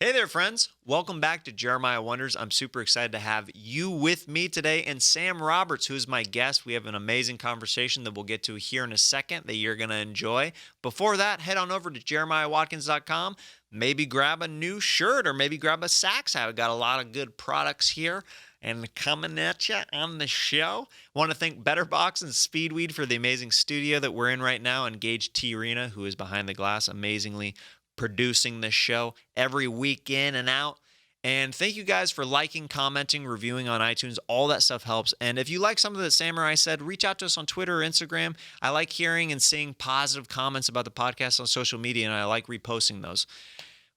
Hey there, friends. Welcome back to Jeremiah Wonders. I'm super excited to have you with me today and Sam Roberts, who is my guest. We have an amazing conversation that we'll get to here in a second that you're going to enjoy. Before that, head on over to jeremiahwatkins.com. Maybe grab a new shirt or maybe grab a Saks hat. I've got a lot of good products here and coming at you on the show. I want to thank BetterBox and Speedweed for the amazing studio that we're in right now, and Gage T. Arena, who is behind the glass amazingly producing this show every week in and out. And thank you guys for liking, commenting, reviewing on iTunes. All that stuff helps. And if you like something that Samurai said, reach out to us on Twitter or Instagram. I like hearing and seeing positive comments about the podcast on social media, and I like reposting those.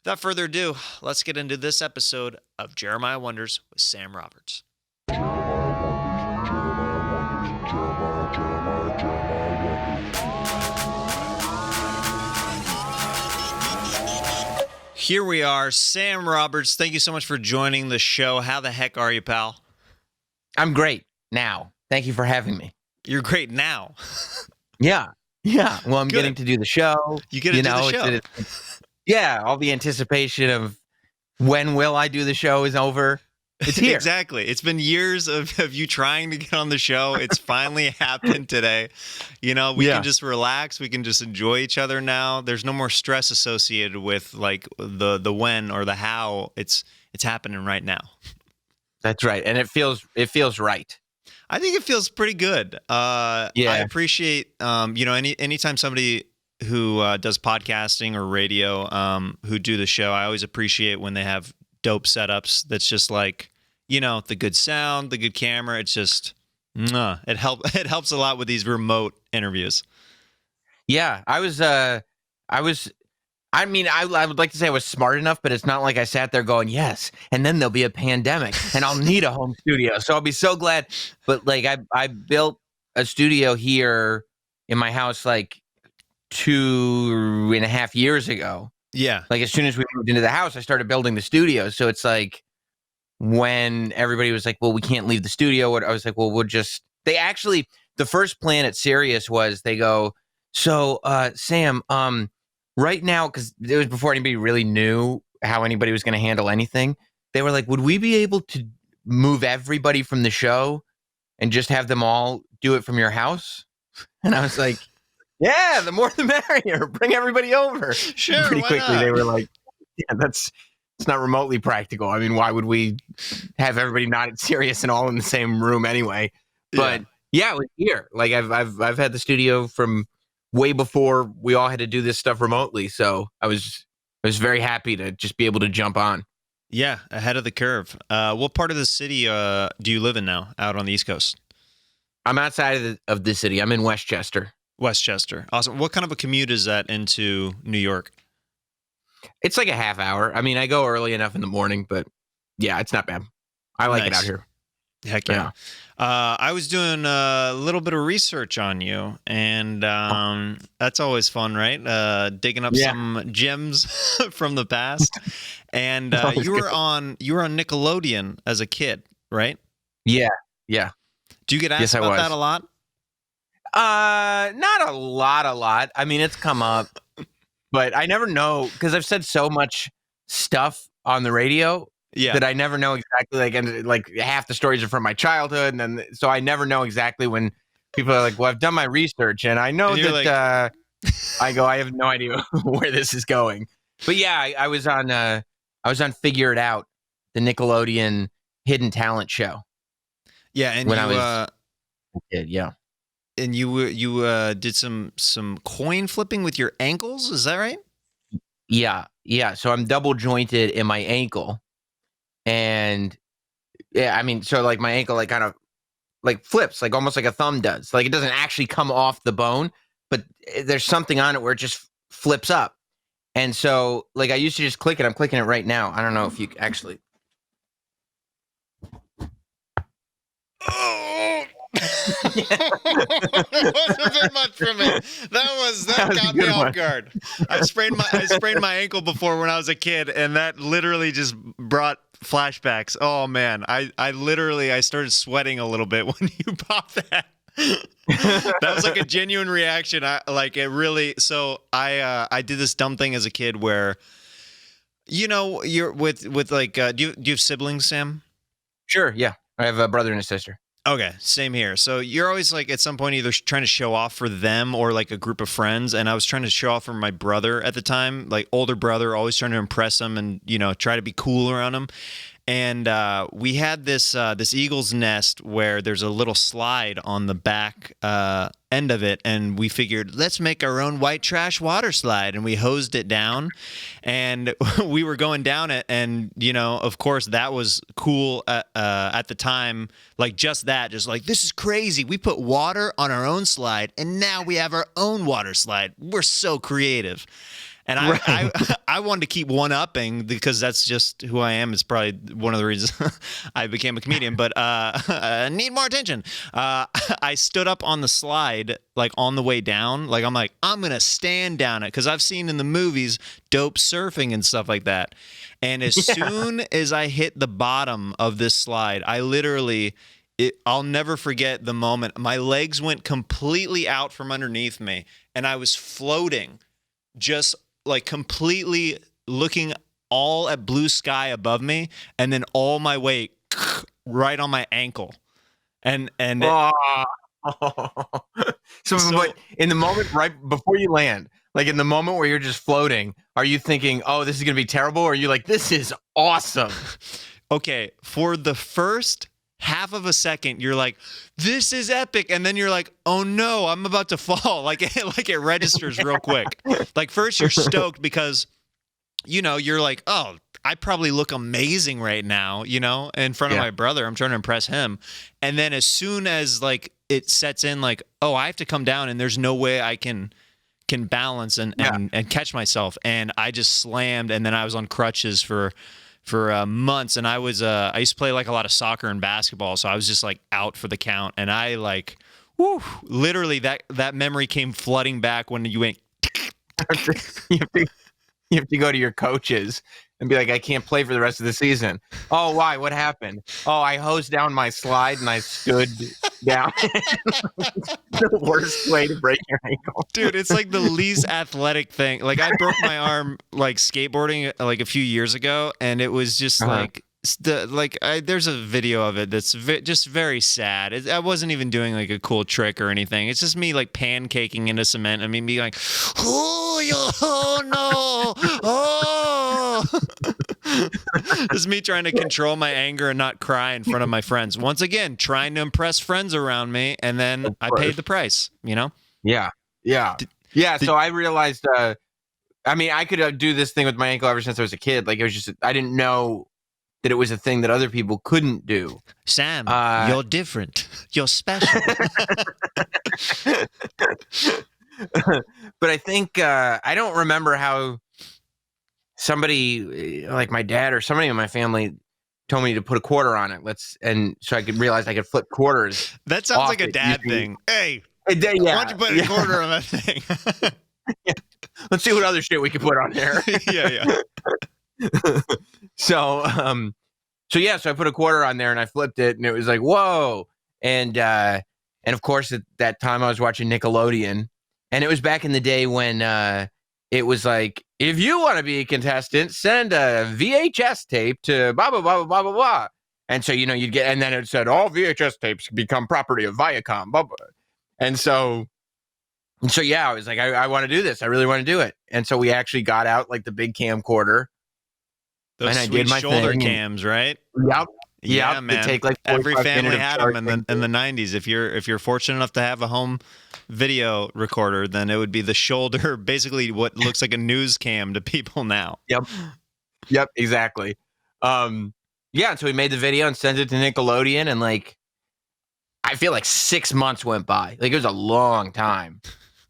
Without further ado, let's get into this episode of Jeremiah Wonders with Sam Roberts. Here we are, Sam Roberts. Thank you so much for joining the show. How the heck are you, pal? I'm great now. Thank you for having me. You're great now. Yeah. Well, I'm getting to do the show. You get to do the show. Yeah, all the anticipation of when will I do the show is over. It's here. Exactly. It's been years of you trying to get on the show. It's finally happened today. You know, we can just relax. We can just enjoy each other now. There's no more stress associated with like the when or the how. It's happening right now. That's right. And it feels right. I think it feels pretty good. I appreciate anytime somebody who does podcasting or radio who do the show, I always appreciate when they have dope setups that's just like, you know, the good sound, the good camera. It's just, it helps a lot with these remote interviews. Yeah, I would like to say I was smart enough, but it's not like I sat there going, yes, and then there'll be a pandemic and I'll need a home studio. So I'll be so glad. But like I built a studio here in my house like 2.5 years ago. Yeah. Like as soon as we moved into the house, I started building the studio. So it's like when everybody was like, well, we can't leave the studio. I was like, well, the first plan at Sirius was they go, so Sam, right now, because it was before anybody really knew how anybody was going to handle anything. They were like, would we be able to move everybody from the show and just have them all do it from your house? And I was like, yeah, the more the merrier. Bring everybody over. Sure. And pretty quickly, they were like, yeah, it's not remotely practical. I mean, why would we have everybody not at Sirius and all in the same room anyway? But yeah, it was here. Like I've had the studio from way before we all had to do this stuff remotely. So I was very happy to just be able to jump on. Yeah, ahead of the curve. What part of the city do you live in now, out on the East Coast? I'm outside of the city. I'm in Westchester. Westchester. Awesome. What kind of a commute is that into New York? It's like a half hour. I mean, I go early enough in the morning, but yeah, it's not bad. I like it out here. Heck yeah. I was doing a little bit of research on you, and that's always fun, right? Digging up some gems from the past. And you were on Nickelodeon as a kid, right? Yeah. Do you get asked about that a lot? Not a lot. I mean, it's come up, but I never know because I've said so much stuff on the radio that I never know exactly. Like half the stories are from my childhood, and then so I never know exactly when people are like, "Well, I've done my research, and I know that." I go, I have no idea where this is going. But yeah, I was on Figure It Out, the Nickelodeon hidden talent show. Yeah, and I was a kid, yeah. And you did some coin flipping with your ankles, is that right? Yeah. So I'm double jointed in my ankle, and yeah, I mean, so like my ankle like kind of like flips, like almost like a thumb does. Like it doesn't actually come off the bone, but there's something on it where it just flips up. And so like I used to just click it. I'm clicking it right now. I don't know if you actually. Oh. That wasn't a bit much for me. That got me off guard. I sprained my ankle before when I was a kid, and that literally just brought flashbacks. Oh man, I started sweating a little bit when you popped that. That was like a genuine reaction. I did this dumb thing as a kid where You're with like, do you have siblings, Sam? Sure, yeah. I have a brother and a sister. Okay, same here. So you're always like at some point either trying to show off for them or like a group of friends. And I was trying to show off for my brother at the time, like older brother, always trying to impress him and try to be cool around him. And we had this eagle's nest where there's a little slide on the back end of it, and we figured let's make our own white trash water slide, and we hosed it down, and we were going down it, and of course that was cool at the time, like just like this is crazy. We put water on our own slide, and now we have our own water slide. We're so creative. And I wanted to keep one-upping because that's just who I am. It's probably one of the reasons I became a comedian. But I need more attention. I stood up on the slide, like on the way down. Like I'm going to stand down it because I've seen in the movies dope surfing and stuff like that. And as soon as I hit the bottom of this slide, I literally... I'll never forget the moment. My legs went completely out from underneath me, and I was floating just like completely looking all at blue sky above me, and then all my weight right on my ankle. And so but in the moment right before you land, like in the moment where you're just floating, are you thinking, oh, this is going to be terrible? Or are you like, this is awesome? Okay, for the first half of a second, you're like, this is epic. And then you're like, oh no, I'm about to fall. Like it registers real quick. Like first you're stoked because, you're like, oh, I probably look amazing right now, in front of my brother. I'm trying to impress him. And then as soon as like it sets in like, oh, I have to come down and there's no way I can balance and catch myself. And I just slammed. And then I was on crutches for months, and I used to play like a lot of soccer and basketball, so I was just like out for the count, and I like, literally that memory came flooding back when you went. you have to go to your coaches and be like, I can't play for the rest of the season. Oh, why? What happened? Oh, I hosed down my slide and I stood down. The worst way to break your ankle. Dude, it's like the least athletic thing. Like I broke my arm like skateboarding like a few years ago, and it was just like there's a video of it that's just very sad. I wasn't even doing like a cool trick or anything. It's just me like pancaking into cement. I mean, being like, oh no, oh. It's me trying to control my anger and not cry in front of my friends. Once again, trying to impress friends around me, and then I paid the price. Yeah. So I realized. I mean, I could do this thing with my ankle ever since I was a kid. Like it was just, I didn't know that it was a thing that other people couldn't do. Sam, you're different. You're special. But I think I don't remember how somebody like my dad or somebody in my family told me to put a quarter on it. And so I could realize I could flip quarters. That sounds like a dad thing. Hey, why don't you put a quarter on that thing? Let's see what other shit we can put on there. Yeah. So I put a quarter on there and I flipped it, and it was like, whoa. And of course at that time I was watching Nickelodeon, and it was back in the day when it was like, if you want to be a contestant, send a VHS tape to blah, blah, blah, blah, blah, blah. And so, you'd get, and then it said all VHS tapes become property of Viacom, blah, blah. And so yeah, I was like, I want to do this. I really want to do it. And so we actually got out like the big camcorder. Those and sweet I did my shoulder cams, right? Yep. Yeah, man. Take like every family had them in the 90s. If you're fortunate enough to have a home video recorder, then it would be the shoulder, basically what looks like a news cam to people now. Yep, exactly. Yeah, so we made the video and sent it to Nickelodeon, and like I feel like 6 months went by. Like it was a long time.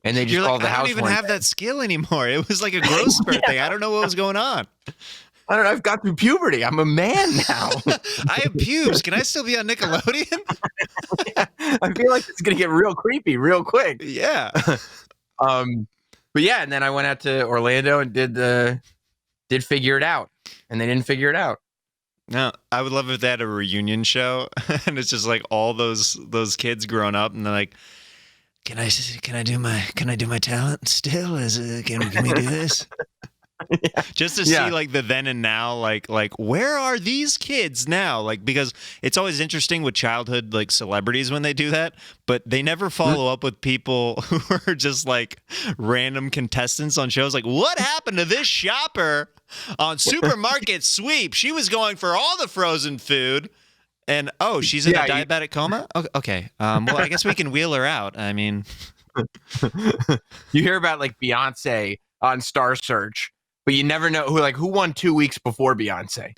And they just called the house. I don't even have that skill anymore. It was like a growth spurt thing. I don't know what was going on. I don't know. I've got through puberty. I'm a man now. I have pubes. Can I still be on Nickelodeon? Yeah, I feel like it's gonna get real creepy real quick. Yeah. But yeah, and then I went out to Orlando and did Figure It Out, and they didn't figure it out. No, I would love if they had a reunion show, and it's just like all those kids growing up, and they're like, Can I do my talent still? Can we do this? Just to see like the then and now, like where are these kids now? Like, because it's always interesting with childhood like celebrities when they do that, but they never follow up with people who are just like random contestants on shows. Like, what happened to this shopper on Supermarket Sweep? She was going for all the frozen food. And she's in a diabetic coma? Okay. Well, I guess we can wheel her out. I mean, you hear about like Beyonce on Star Search, but you never know who won 2 weeks before Beyonce.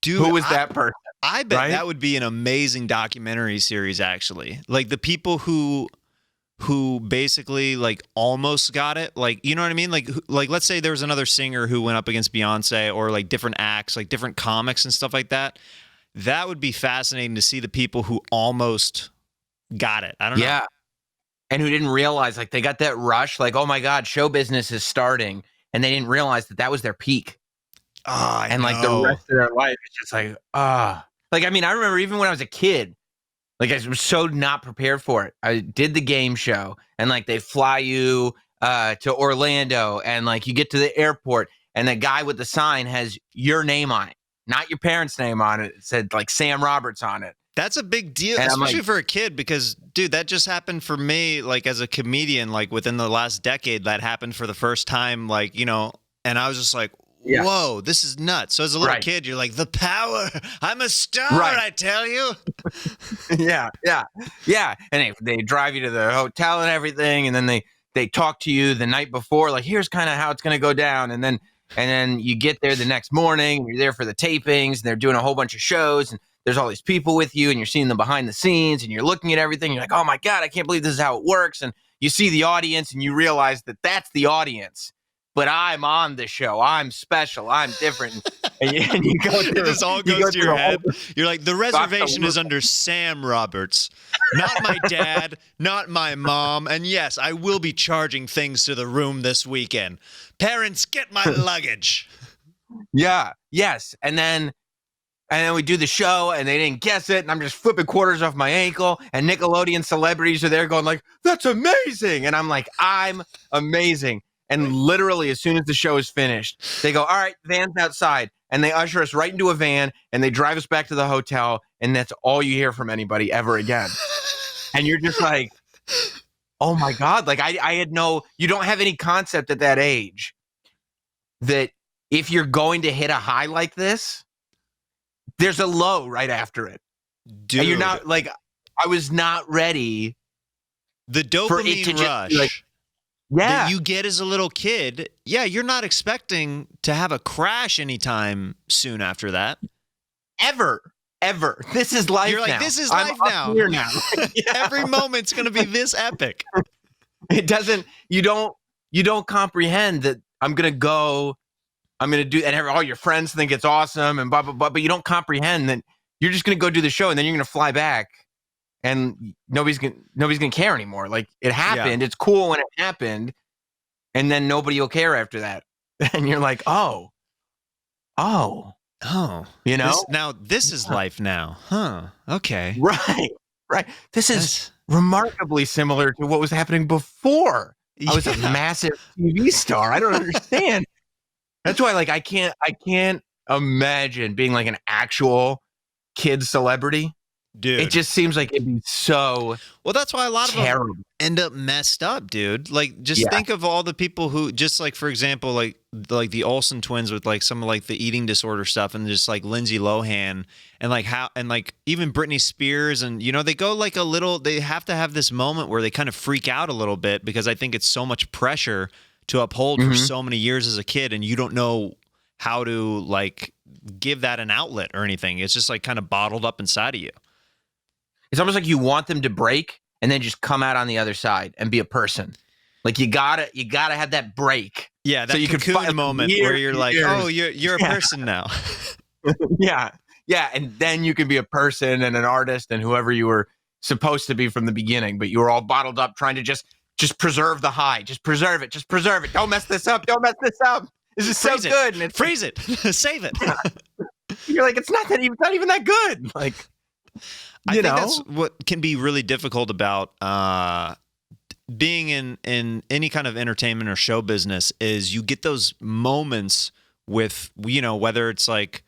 Dude, who was that person? I bet that would be an amazing documentary series, actually. Like the people who basically like almost got it, like, you know what I mean? Like let's say there was another singer who went up against Beyonce, or like different acts, like different comics and stuff like that. That would be fascinating to see the people who almost got it. I don't know. Yeah. And who didn't realize, like, they got that rush, like, oh my God, show business is starting. And they didn't realize that was their peak. And like the rest of their life, it's just like, like, I mean, I remember even when I was a kid, like I was so not prepared for it. I did the game show, and like they fly you to Orlando, and like you get to the airport, and the guy with the sign has your name on it. Not your parents' name on it. It said like Sam Roberts on it. That's a big deal, and especially for a kid, because, dude, that just happened for me, like, as a comedian, like, within the last decade, that happened for the first time, like, you know, and I was just like, whoa, this is nuts. So as a little kid, you're like, the power, I'm a star, I tell you. Yeah. And they drive you to the hotel and everything, and then they talk to you the night before, like, here's kind of how it's going to go down, and then you get there the next morning, and you're there for the tapings, and they're doing a whole bunch of shows, and there's all these people with you, and you're seeing them behind the scenes, and you're looking at everything. You're like, oh my God, I can't believe this is how it works. And you see the audience, and you realize that that's the audience. But I'm on the show. I'm special. I'm different. And you go through, this all goes to your head. You're like, the reservation is under Sam Roberts, not my dad, not my mom. And yes, I will be charging things to the room this weekend. Parents, get my luggage. Yeah. Yes. And then we do the show, and they didn't guess it, and I'm just flipping quarters off my ankle, and Nickelodeon celebrities are there going like, that's amazing. And I'm like, I'm amazing. And literally, as soon as the show is finished, they go, all right, van's outside. And they usher us right into a van, and they drive us back to the hotel, and that's all you hear from anybody ever again. And you're just like, oh my God. Like, I had you don't have any concept at that age that if you're going to hit a high like this, there's a low right after it. Dude. And you're not, like, I was not ready. The dopamine rush that you get as a little kid, you're not expecting to have a crash anytime soon after that. Ever. This is life now. You're like, this is life now. Here now. Every moment's going to be this epic. It doesn't, you don't comprehend that I'm going to do, and all your friends think it's awesome and blah, blah, blah, but you don't comprehend that you're just going to go do the show, and then you're going to fly back, and nobody's going to care anymore. Like, it happened. It's cool when it happened, and then nobody will care after that. And you're like, oh, you know, this is life now. Huh. Okay. Right. This is remarkably similar to what was happening before. I was a massive TV star. I don't understand. That's why, like, I can't imagine being like an actual kid celebrity. Dude. It just seems like it'd be so well, that's why a lot of terrible. them end up messed up, dude. Like, just think of all the people who, just like, for example, like the Olsen twins with like some of like the eating disorder stuff, and just like Lindsay Lohan, and like like even Britney Spears, and, you know, they go like they have to have this moment where they kind of freak out a little bit, because I think it's so much pressure to uphold for so many years as a kid, and you don't know how to like give that an outlet or anything. It's just like kind of bottled up inside of you. It's almost like you want them to break and then just come out on the other side and be a person. Like, you gotta have that break. Yeah, that so you cocoon moment where you're like, oh, you're a person now. Yeah, and then you can be a person and an artist and whoever you were supposed to be from the beginning, but you were all bottled up trying to just preserve the high. Just preserve it. Don't mess this up. This is so good. And freeze it. Save it. You're like, it's not even that good. Like, I think that's what can be really difficult about being in any kind of entertainment or show business is you get those moments with, whether it's like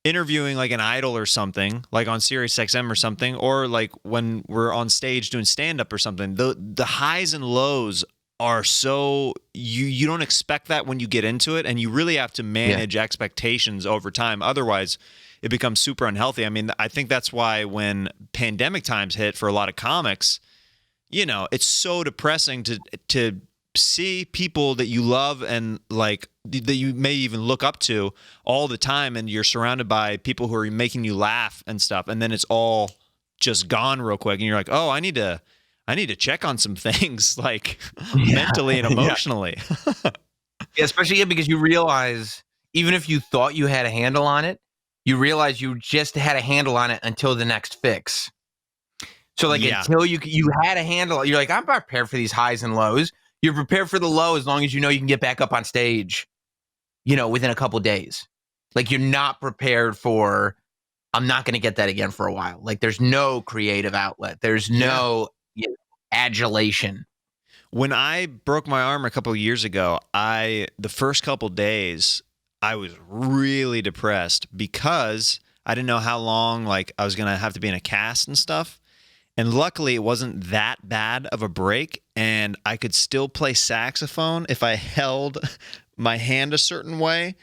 interviewing like an idol or something, like on Sirius XM or something, or like when we're on stage doing stand up or something. The highs and lows are so you don't expect that when you get into it, and you really have to manage expectations over time. Otherwise, it becomes super unhealthy. I mean, I think that's why when pandemic times hit for a lot of comics, it's so depressing to see people that you love and like that you may even look up to all the time, and you're surrounded by people who are making you laugh and stuff, and then it's all just gone real quick, and you're like, oh, I need to check on some things, like mentally and emotionally. Yeah, especially because you realize, even if you thought you had a handle on it, you realize you just had a handle on it until the next fix. So like until you had a handle, you're like, I'm prepared for these highs and lows. You're prepared for the low as long as you know you can get back up on stage, within a couple days. Like, you're not prepared for, I'm not going to get that again for a while. Like, there's no creative outlet. There's no adulation. When I broke my arm a couple of years ago, the first couple days, I was really depressed because I didn't know how long like I was going to have to be in a cast and stuff. And luckily, it wasn't that bad of a break, and I could still play saxophone if I held my hand a certain way.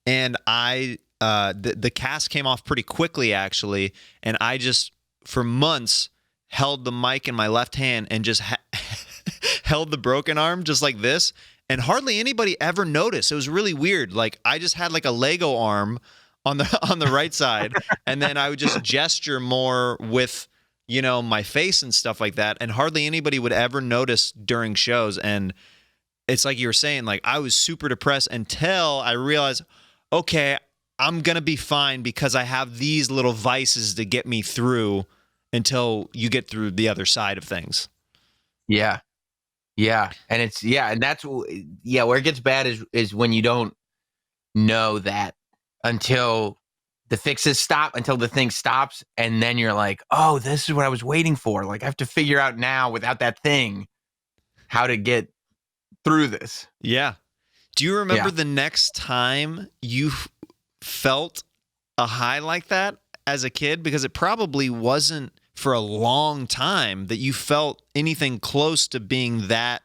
And the cast came off pretty quickly, actually, and I just, for months, held the mic in my left hand and just held the broken arm just like this, and hardly anybody ever noticed. It was really weird. Like, I just had like a Lego arm on the right side, and then I would just gesture more with my face and stuff like that, and hardly anybody would ever notice during shows. And it's like you were saying, like, I was super depressed until I realized, okay, I'm gonna be fine because I have these little vices to get me through until you get through the other side of things. Yeah. And it's, and that's, where it gets bad is when you don't know that until the fixes stop, until the thing stops, and then you're like, oh, this is what I was waiting for. Like, I have to figure out now, without that thing, how to get through this. Yeah. Do you remember the next time you felt a high like that as a kid? Because it probably wasn't for a long time that you felt anything close to being that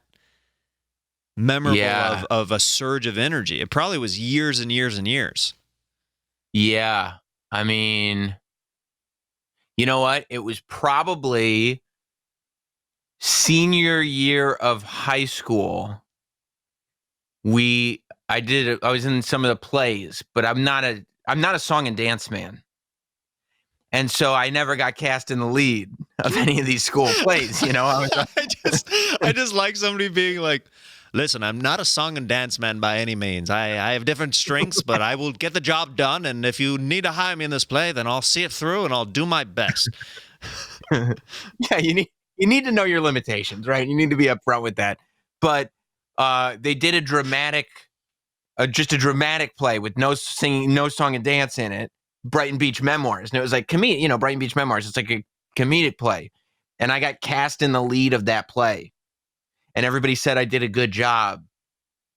memorable of a surge of energy. It probably was years and years and years. Yeah. I mean, you know what? It was probably senior year of high school. I was in some of the plays, but I'm not a song and dance man. And so I never got cast in the lead of any of these school plays, I just like somebody being like, listen, I'm not a song and dance man by any means. I have different strengths, but I will get the job done. And if you need to hire me in this play, then I'll see it through and I'll do my best. Yeah, you need to know your limitations, right? You need to be upfront with that. But they did a dramatic play with no singing, no song and dance in it, Brighton Beach Memoirs. And it was like Brighton Beach Memoirs. It's like a comedic play. And I got cast in the lead of that play. And everybody said I did a good job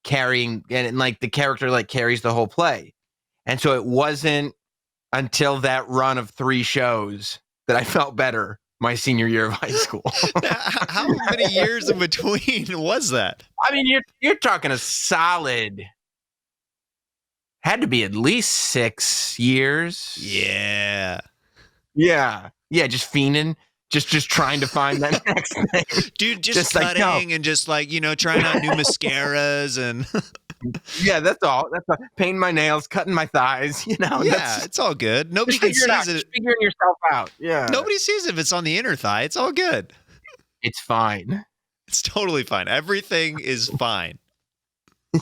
carrying, and like the character like carries the whole play. And so it wasn't until that run of 3 shows that I felt better my senior year of high school. How many years in between was that? I mean, you're talking a solid, had to be at least 6 years. Yeah. Just fiending. Just trying to find that next thing. Dude, just cutting like, no. And just like, trying out new mascaras and yeah, that's all. That's all. Painting my nails, cutting my thighs, Yeah, it's all good. Nobody can see it. Just figuring yourself out. Yeah. Nobody sees if it's on the inner thigh. It's all good. It's fine. It's totally fine. Everything is fine.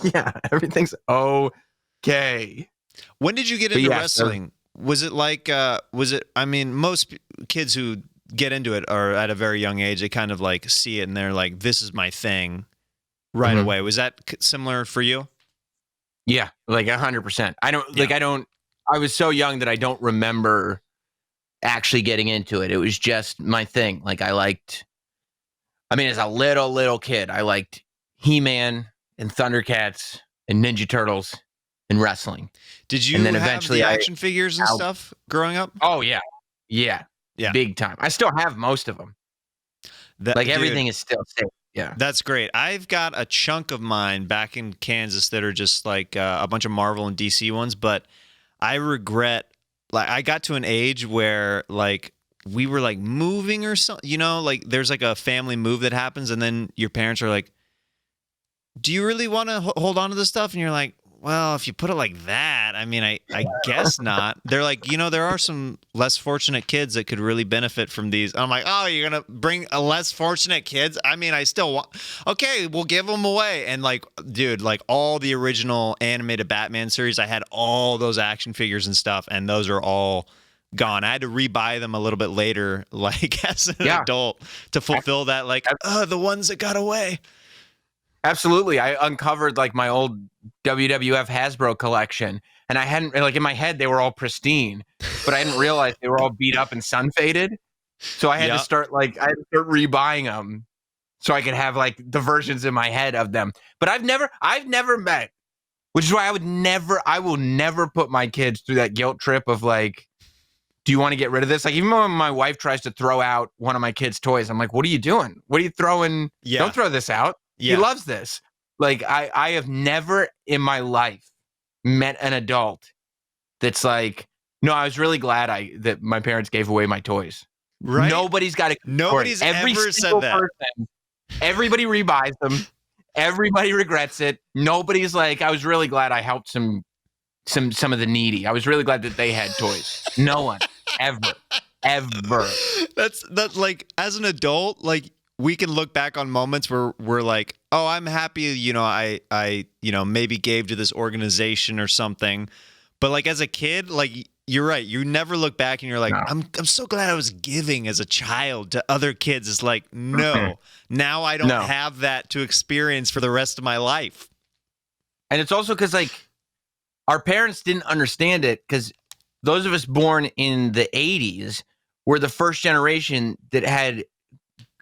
Yeah, everything's okay. When did you get into wrestling? Was it like most kids who get into it are at a very young age, they kind of like see it and they're like, this is my thing right away. Was that similar for you? Yeah, like 100%. I was so young that I don't remember actually getting into it. It was just my thing. Like I liked I mean, as a little kid, I liked He-Man and Thundercats and Ninja Turtles and wrestling. Did you And then have eventually the action figures and stuff growing up? Oh, yeah. Yeah. Yeah. Big time. I still have most of them. Like, everything is still safe. Yeah. That's great. I've got a chunk of mine back in Kansas that are just like a bunch of Marvel and DC ones, but I regret, like, I got to an age where, like, we were like moving or something, you know, like there's like a family move that happens and then your parents are like, do you really want to hold on to this stuff? And you're like, well, if you put it like that, I mean, I guess not. They're like, you know, there are some less fortunate kids that could really benefit from these. I'm like, oh, you're going to bring a less fortunate kids? I mean, I still want, okay, we'll give them away. And like, dude, like all the original animated Batman series, I had all those action figures and stuff, and those are all gone. I had to rebuy them a little bit later, like as an adult, to fulfill that, like, the ones that got away. Absolutely. I uncovered like my old WWF Hasbro collection, and I hadn't, like, in my head they were all pristine, but I didn't realize they were all beat up and sun faded. So I had to start rebuying them so I could have like the versions in my head of them. But I've never met, which is why I will never put my kids through that guilt trip of like, do you want to get rid of this? Like, even when my wife tries to throw out one of my kids' toys, I'm like, what are you doing? What are you throwing? Yeah. Don't throw this out. Yeah. He loves this. Like, I have never in my life met an adult that's like, no, I was really glad that my parents gave away my toys. Right? Nobody's ever said that. Everybody rebuys them. Everybody regrets it. Nobody's like, I was really glad I helped some of the needy. I was really glad that they had toys. No one ever. That's like, as an adult, like, we can look back on moments where we're like, oh, I'm happy, you know, I maybe gave to this organization or something. But like, as a kid, like, you're right. You never look back and you're like, I'm so glad I was giving as a child to other kids. It's like, no, now I don't have that to experience for the rest of my life. And it's also because, like, our parents didn't understand it, because those of us born in the 80s were the first generation that had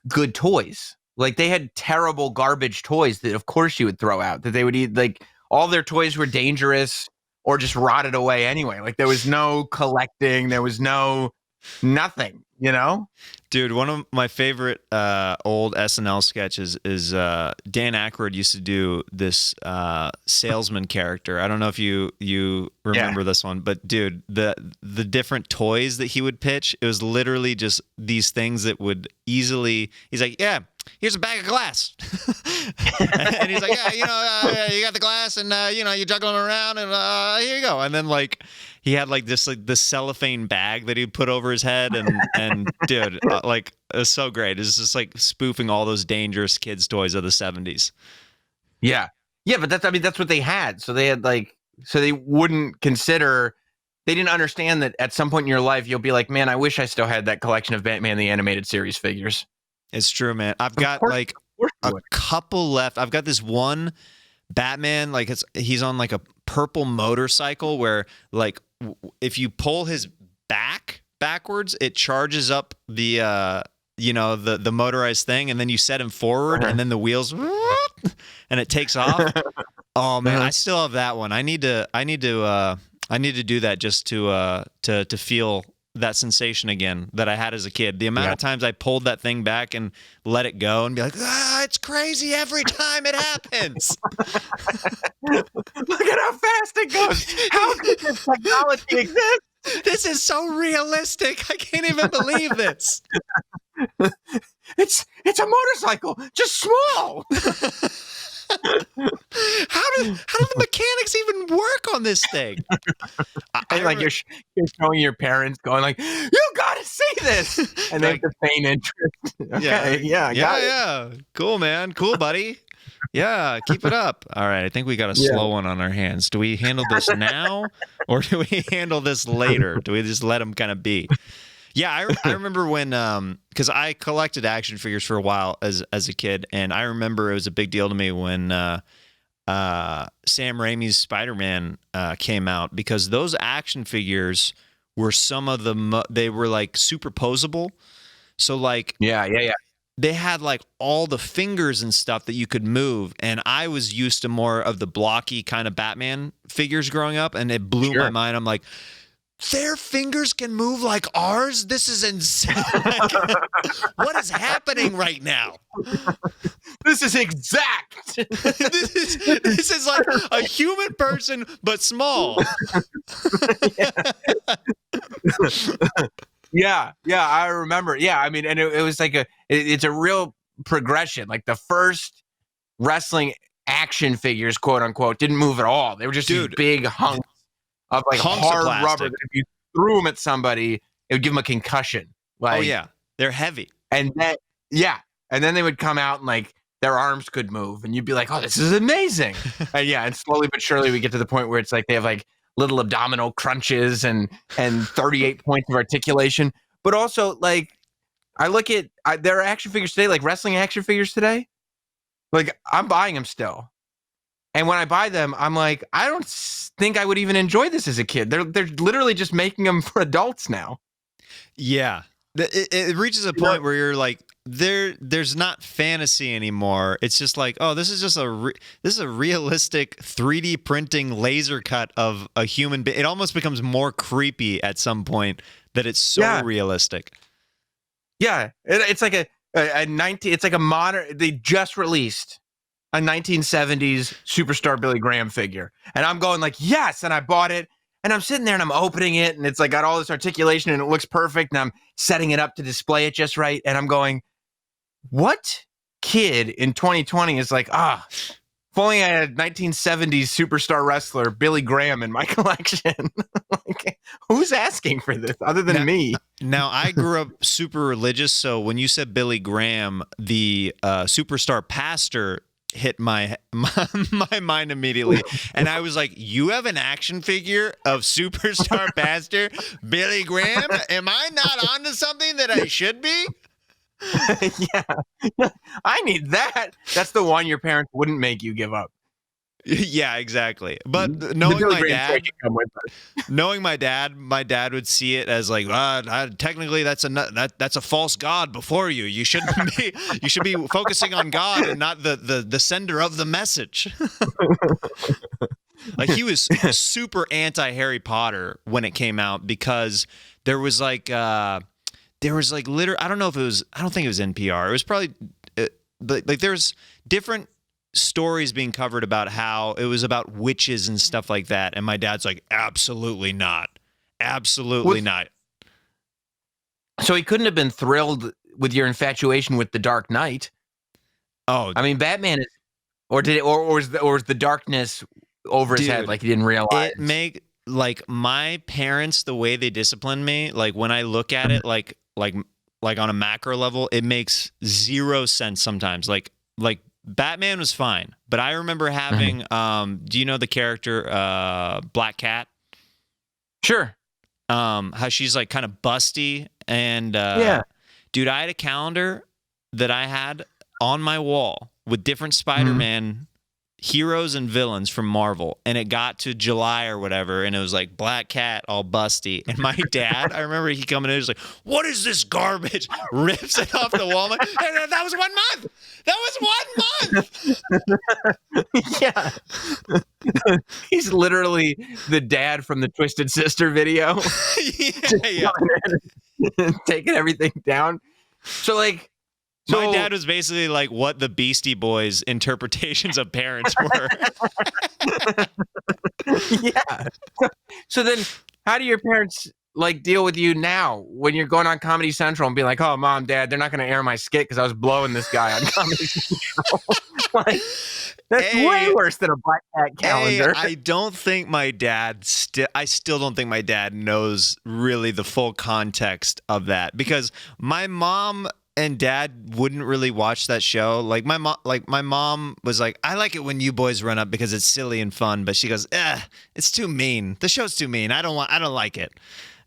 good toys. Like, they had terrible garbage toys that of course you would throw out, that they would eat. Like, all their toys were dangerous or just rotted away anyway. Like, there was no collecting, there was nothing, you know? Dude, one of my favorite old SNL sketches is Dan Aykroyd used to do this salesman character. I don't know if you remember this one, but dude, the different toys that he would pitch, it was literally just these things that would easily, he's like, yeah, here's a bag of glass. And he's like, yeah, you know, you got the glass and, you know, you're juggling around and here you go. And then, like, he had like this cellophane bag that he'd put over his head, and dude, like, it was so great. It's just like spoofing all those dangerous kids' toys of the 70s. Yeah, but that's what they had. So they had they wouldn't consider. They didn't understand that at some point in your life you'll be like, man, I wish I still had that collection of Batman the Animated Series figures. It's true, man. I've got like a couple left. I've got this one Batman, like, he's on like a purple motorcycle where, like, if you pull his back backwards, it charges up the the motorized thing, and then you set him forward, and then the wheels and it takes off. Oh man, I still have that one. I need to do that just to feel that sensation again that I had as a kid. The amount of times I pulled that thing back and let it go and be like, it's crazy every time it happens. Look at how fast it goes. How could this technology exist? This is so realistic. I can't even believe this. It's a motorcycle, just small. How do the mechanics even work on this thing? You're showing your parents, going like, you gotta see this, and they have the same interest. Okay, yeah, cool, man, cool, buddy. Yeah, keep it up. All right, I think we got a slow one on our hands. Do we handle this now, or do we handle this later? Do we just let them kind of be? Yeah, I remember when, because I collected action figures for a while as a kid, and I remember it was a big deal to me when Sam Raimi's Spider-Man came out, because those action figures were some of they were like superposable. So like, yeah. they had like all the fingers and stuff that you could move. And I was used to more of the blocky kind of Batman figures growing up, and it blew my mind. I'm like, their fingers can move like ours? This is insane. Like, what is happening right now? This is exact. this is like a human person, but small. Yeah, I remember. Yeah, I mean, and it was like it's a real progression. Like the first wrestling action figures, quote unquote, didn't move at all. They were just these big hunks of like hard rubber that if you threw them at somebody, it would give them a concussion. Like, oh yeah, they're heavy. And then and then they would come out and like their arms could move, and you'd be like, oh, this is amazing. And slowly but surely we get to the point where it's like they have like little abdominal crunches and 38 points of articulation. But also, like, I look at there are action figures today, like wrestling action figures today. Like, I'm buying them still. And when I buy them, I'm like, I don't think I would even enjoy this as a kid. They're literally just making them for adults now. Yeah. It reaches a point where you're like, there's not fantasy anymore. It's just like, oh, this is just this is a realistic 3D printing laser cut of a human being. It almost becomes more creepy at some point that it's so realistic. Yeah, it's like it's like a modern. They just released a 1970s superstar Billy Graham figure, and I'm going like, yes, and I bought it. And I'm sitting there and I'm opening it, and it's like got all this articulation and it looks perfect, and I'm setting it up to display it just right. And I'm going, what kid in 2020 is like, if only I had a 1970s superstar wrestler Billy Graham in my collection? Like, who's asking for this other than me? Now, I grew up super religious, so when you said Billy Graham, the superstar pastor hit my mind immediately, and I was like, you have an action figure of superstar pastor Billy Graham? Am I not onto something that I should be? Yeah, I need that. That's the one your parents wouldn't make you give up. Yeah, exactly. But knowing my dad would see it as like, technically that's a false god before you. You should be focusing on God and not the sender of the message. Like, he was super anti Harry Potter when it came out, because there was like I don't know if it was, I don't think it was NPR. It was probably like there's different stories being covered about how it was about witches and stuff like that, and my dad's like, absolutely not, not. So he couldn't have been thrilled with your infatuation with the Dark Knight. Oh, I mean, Batman is, or was the darkness over his head, like he didn't realize? Like, my parents, the way they discipline me, like when I look at it like on a macro level, it makes zero sense sometimes. Like Batman was fine, but I remember having do you know the character Black Cat? Sure. How she's like kind of busty, and dude, I had a calendar that I had on my wall with different Spider-Man heroes and villains from Marvel, and it got to July or whatever, and it was like Black Cat all busty, and my dad, I remember he coming in, he was like, what is this garbage? Rips it off the wall. Like, hey, that was 1 month. Yeah. He's literally the dad from the Twisted Sister video. Yeah. Taking everything down. So like, my dad was basically like what the Beastie Boys interpretations of parents were. Yeah. So then how do your parents like deal with you now when you're going on Comedy Central and being like, oh, Mom, Dad, they're not going to air my skit because I was blowing this guy on Comedy Central? Like, that's way worse than a Black Cat calendar. I don't think my dad I still don't think my dad knows really the full context of that, because my mom and dad wouldn't really watch that show. Like my mom was like, I like it when you boys run up because it's silly and fun, but she goes, it's too mean. The show's too mean. I don't like it.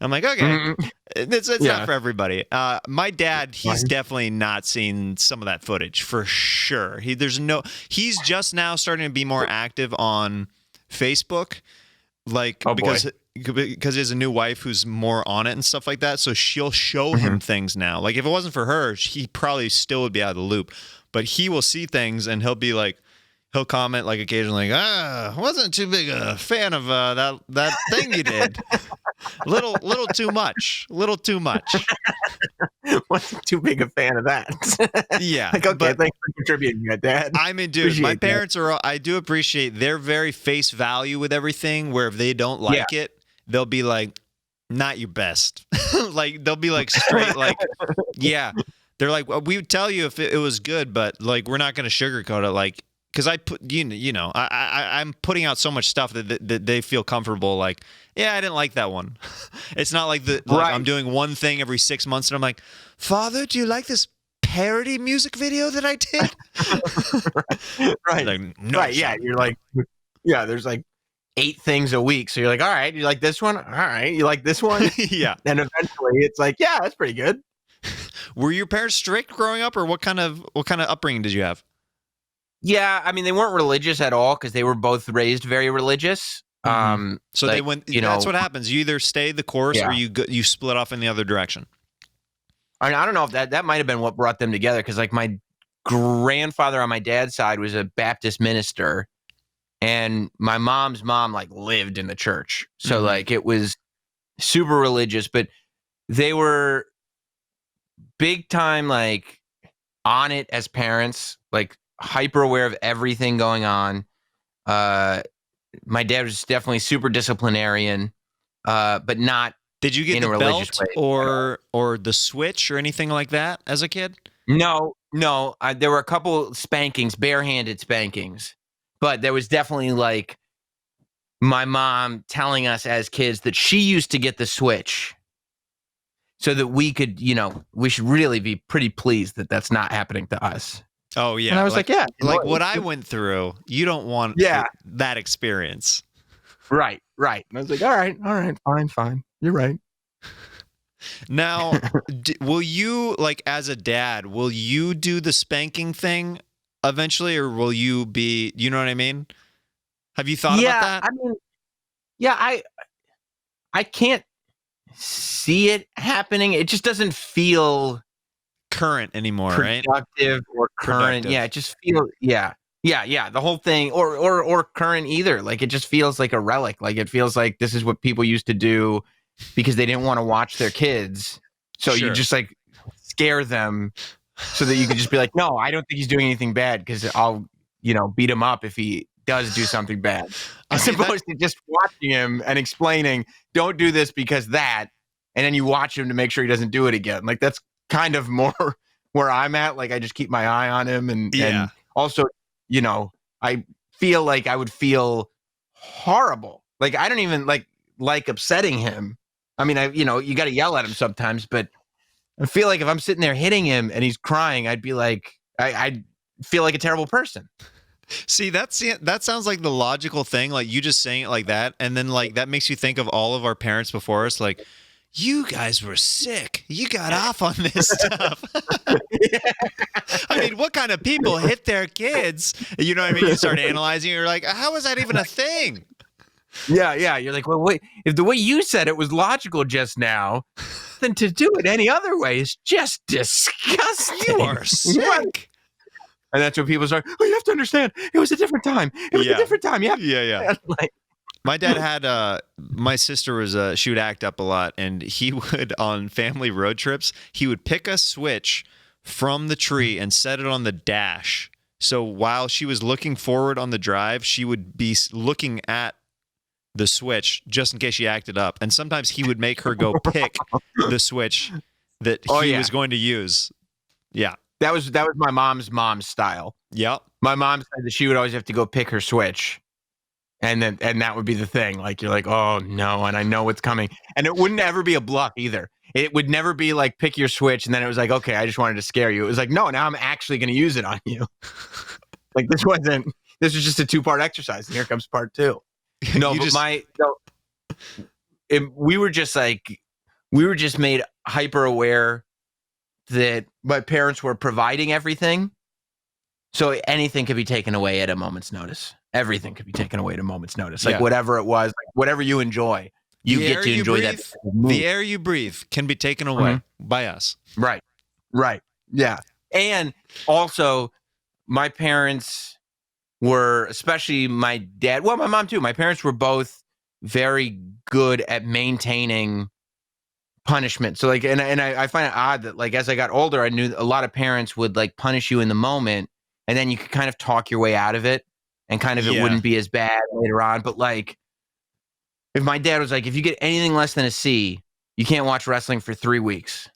I'm like, okay, it's not for everybody. My dad, he's definitely not seen some of that footage for sure. He's just now starting to be more active on Facebook, like, because because he has a new wife who's more on it and stuff like that. So she'll show him things now. Like if it wasn't for her, he probably still would be out of the loop. But he will see things and he'll be like, he'll comment like occasionally, wasn't too big a fan of that thing you did. Little too much. Wasn't too big a fan of that. Yeah. Like, okay, thanks for contributing that, Dad. I mean, dude, my parents I do appreciate, they're very face value with everything, where if they don't like it, they'll be like, not your best. Like, they'll be like straight, like, yeah. They're like, well, we would tell you if it was good, but like, we're not going to sugarcoat it. Like, because I put, I'm putting out so much stuff that they feel comfortable. Like, yeah, I didn't like that one. It's not like I'm doing one thing every 6 months and I'm like, Father, do you like this parody music video that I did? Right. Like, no, right. Yeah. You're like, yeah, there's like 8 things a week. So you're like, all right, you like this one? All right. You like this one? Yeah. And eventually it's like, yeah, that's pretty good. Were your parents strict growing up, or what kind of upbringing did you have? Yeah, I mean, they weren't religious at all because they were both raised very religious. So like, they went. That's what happens. You either stay the course or you split off in the other direction. I don't know if that might have been what brought them together, because like my grandfather on my dad's side was a Baptist minister, and my mom's mom like lived in the church, so like it was super religious, but they were big time like on it as parents, like hyper aware of everything going on. My dad was definitely super disciplinarian, but not. Did you get the belt or the switch or anything like that as a kid? No. There were a couple spankings, barehanded spankings, but there was definitely like my mom telling us as kids that she used to get the switch so that we could, we should really be pretty pleased that that's not happening to us. Oh, yeah. And I was like, yeah. Like what I went through, you don't want that experience. Right. And I was like, all right, fine. You're right. Now, will you, like as a dad, will you do the spanking thing eventually, or will you be, you know what I mean? Have you thought about that? I mean, yeah, I can't see it happening. It just doesn't feel current anymore, productive, right? Or current. Yeah, it just feels yeah. The whole thing, or current either. Like it just feels like a relic. Like it feels like this is what people used to do because they didn't want to watch their kids. So you just like scare them so that you could just be like, no, I don't think he's doing anything bad because I'll, beat him up if he does do something bad. As opposed to just watching him and explaining, don't do this because that, and then you watch him to make sure he doesn't do it again. Like that's kind of more where I'm at. Like I just keep my eye on him and also, I feel like I would feel horrible. Like I don't even like upsetting him. I mean, you got to yell at him sometimes, but I feel like if I'm sitting there hitting him and he's crying, I'd be like, I'd feel like a terrible person. See, that sounds like the logical thing. Like you just saying it like that. And then like, that makes you think of all of our parents before us. Like, you guys were sick. You got off on this stuff. I mean, what kind of people hit their kids? You know what I mean? You start analyzing. You're like, how is that even a thing? Yeah. You're like, well, wait. If the way you said it was logical just now, then to do it any other way is just disgusting. You are sick. Right. And that's when people start. Oh, you have to understand. It was a different time. It was a different time. Yeah. My dad had my sister she would act up a lot, and he would, on family road trips, he would pick a switch from the tree and set it on the dash. So while she was looking forward on the drive, she would be looking at the switch just in case she acted up. And sometimes he would make her go pick the switch that he was going to use. Yeah. That was my mom's style. Yep. My mom said that she would always have to go pick her switch. And that would be the thing. Like, you're like, oh no, and I know what's coming. And it wouldn't ever be a bluff either. It would never be like, pick your switch. And then it was like, okay, I just wanted to scare you. It was like, no, now I'm actually going to use it on you. Like this was just a 2-part exercise. And here comes part 2. No, we were just made hyper aware that my parents were providing everything. So anything could be taken away at a moment's notice. Everything could be taken away at a moment's notice. Like whatever it was, like whatever you enjoy. you The get air to you enjoy breathe, that. the air you breathe can be taken away by us. Right. Right. Yeah. And also, my parents were, especially my dad, well, my mom too. My parents were both very good at maintaining punishment. So like, and I find it odd that like as I got older, I knew a lot of parents would like punish you in the moment, and then you could kind of talk your way out of it, and kind of it Yeah. wouldn't be as bad later on. But like, if my dad was like, if you get anything less than a C, you can't watch wrestling for 3 weeks,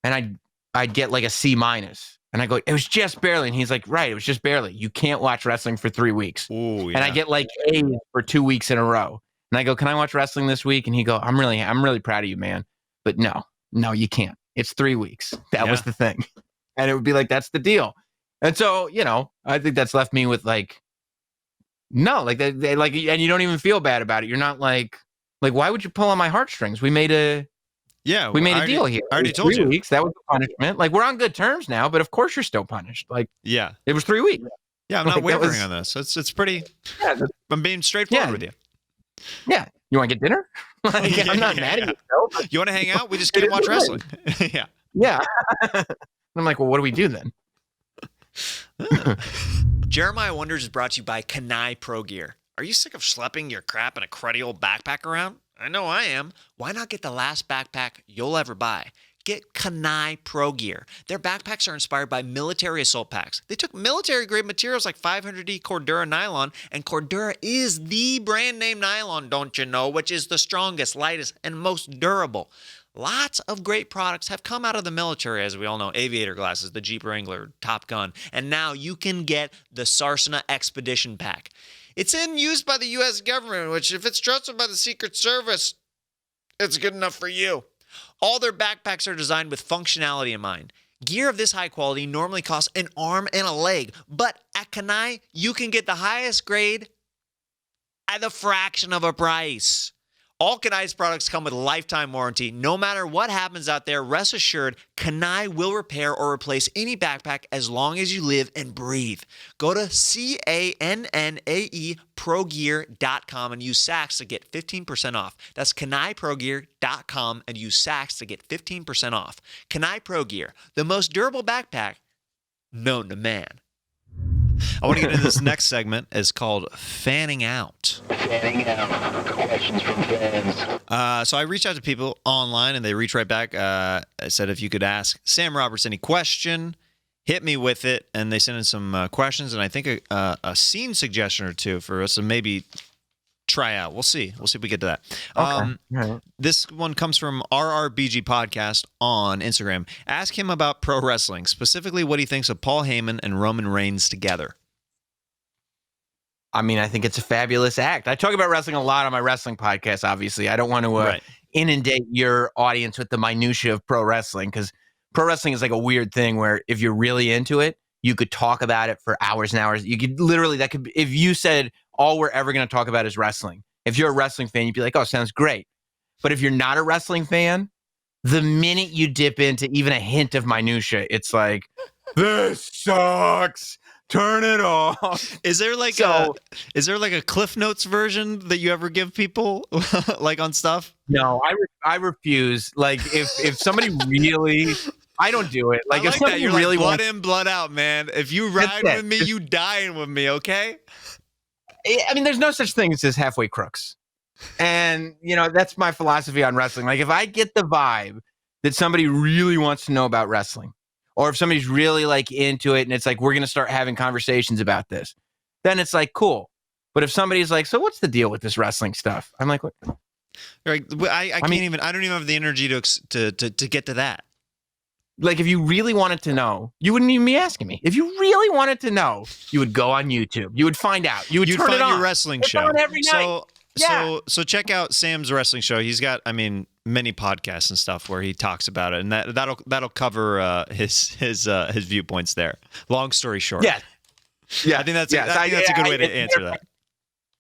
and I'd get like a C minus. And I go, it was just barely. And he's like, right, it was just barely. You can't watch wrestling for 3 weeks. Ooh, yeah. And I get like A's for 2 weeks in a row. And I go, can I watch wrestling this week? And he go, I'm really proud of you, man. But no, you can't. It's 3 weeks. That was the thing. And it would be like, that's the deal. And so, I think that's left me with like, no, like they like, and you don't even feel bad about it. You're not like, why would you pull on my heartstrings? We made a deal here. I already told 3 you. weeks. That was the punishment. Like, we're on good terms now, but of course you're still punished. Like, Yeah. it was 3 weeks. Yeah, I'm not wavering on this. It's pretty. Yeah, I'm being straightforward with you. Yeah. You want to get dinner? Like, I'm not mad at you. Though, you want to hang out? We just can't watch wrestling. Yeah. Yeah. I'm like, well, what do we do then? Jeremiah Wonders is brought to you by Kanai Pro Gear. Are you sick of schlepping your crap in a cruddy old backpack around? I know I am. Why not get the last backpack you'll ever buy? Get Kanai Pro Gear. Their backpacks are inspired by military assault packs. They took military-grade materials like 500D Cordura nylon, and Cordura is the brand name nylon, don't you know, which is the strongest, lightest, and most durable. Lots of great products have come out of the military, as we all know. Aviator glasses, the Jeep Wrangler, Top Gun, and now you can get the Sarsana Expedition Pack. It's in use by the U.S. government, which if it's trusted by the Secret Service, it's good enough for you. All their backpacks are designed with functionality in mind. Gear of this high quality normally costs an arm and a leg, but at Kanai, you can get the highest grade at the fraction of a price. All Kanai's products come with a lifetime warranty. No matter what happens out there, rest assured, Kanai will repair or replace any backpack as long as you live and breathe. Go to CANNAE and use SAX to get 15% off. That's KanaiProGear.com and use SAX to get 15% off. Kanai Pro Gear, the most durable backpack known to man. I want to get into this next segment. It's called Fanning Out. Fanning out. Questions from fans. So I reached out to people online, and they reached right back. I said if you could ask Sam Roberts any question, hit me with it. And they sent in some questions, and I think a scene suggestion or two for us to maybe try out. We'll see. We'll see if we get to that. Okay. Right. This one comes from RRBG Podcast on Instagram. Ask him about pro wrestling, specifically what he thinks of Paul Heyman and Roman Reigns together. I mean, I think it's a fabulous act. I talk about wrestling a lot on my wrestling podcast, obviously. I don't want to inundate your audience with the minutia of pro wrestling, because pro wrestling is like a weird thing where if you're really into it, you could talk about it for hours and hours. You could literally, if you said all we're ever going to talk about is wrestling, if you're a wrestling fan, you'd be like, oh, sounds great. But if you're not a wrestling fan, the minute you dip into even a hint of minutia, it's like, this sucks. Turn it off. Is there like a Cliff Notes version that you ever give people like on stuff? No, I refuse. Like if somebody really, I don't do it. Like, I if like that. somebody You're really like blood wants, in, blood out, man. If you ride with me, you dying with me, okay? I mean, there's no such thing as halfway crooks. And, that's my philosophy on wrestling. Like, if I get the vibe that somebody really wants to know about wrestling, or if somebody's really like into it and it's like, we're going to start having conversations about this, then it's like, cool. But if somebody's like, so what's the deal with this wrestling stuff? I'm like, what? Like, I don't even have the energy to get to that. Like, if you really wanted to know, you wouldn't even be asking me. If you really wanted to know, you would go on YouTube. You would find out. You'd turn find it on. Your wrestling it's show on every night. So check out Sam's wrestling show. He's got, many podcasts and stuff where he talks about it, and that'll cover his viewpoints there. Long story short, yeah. I think that's a good way to answer that.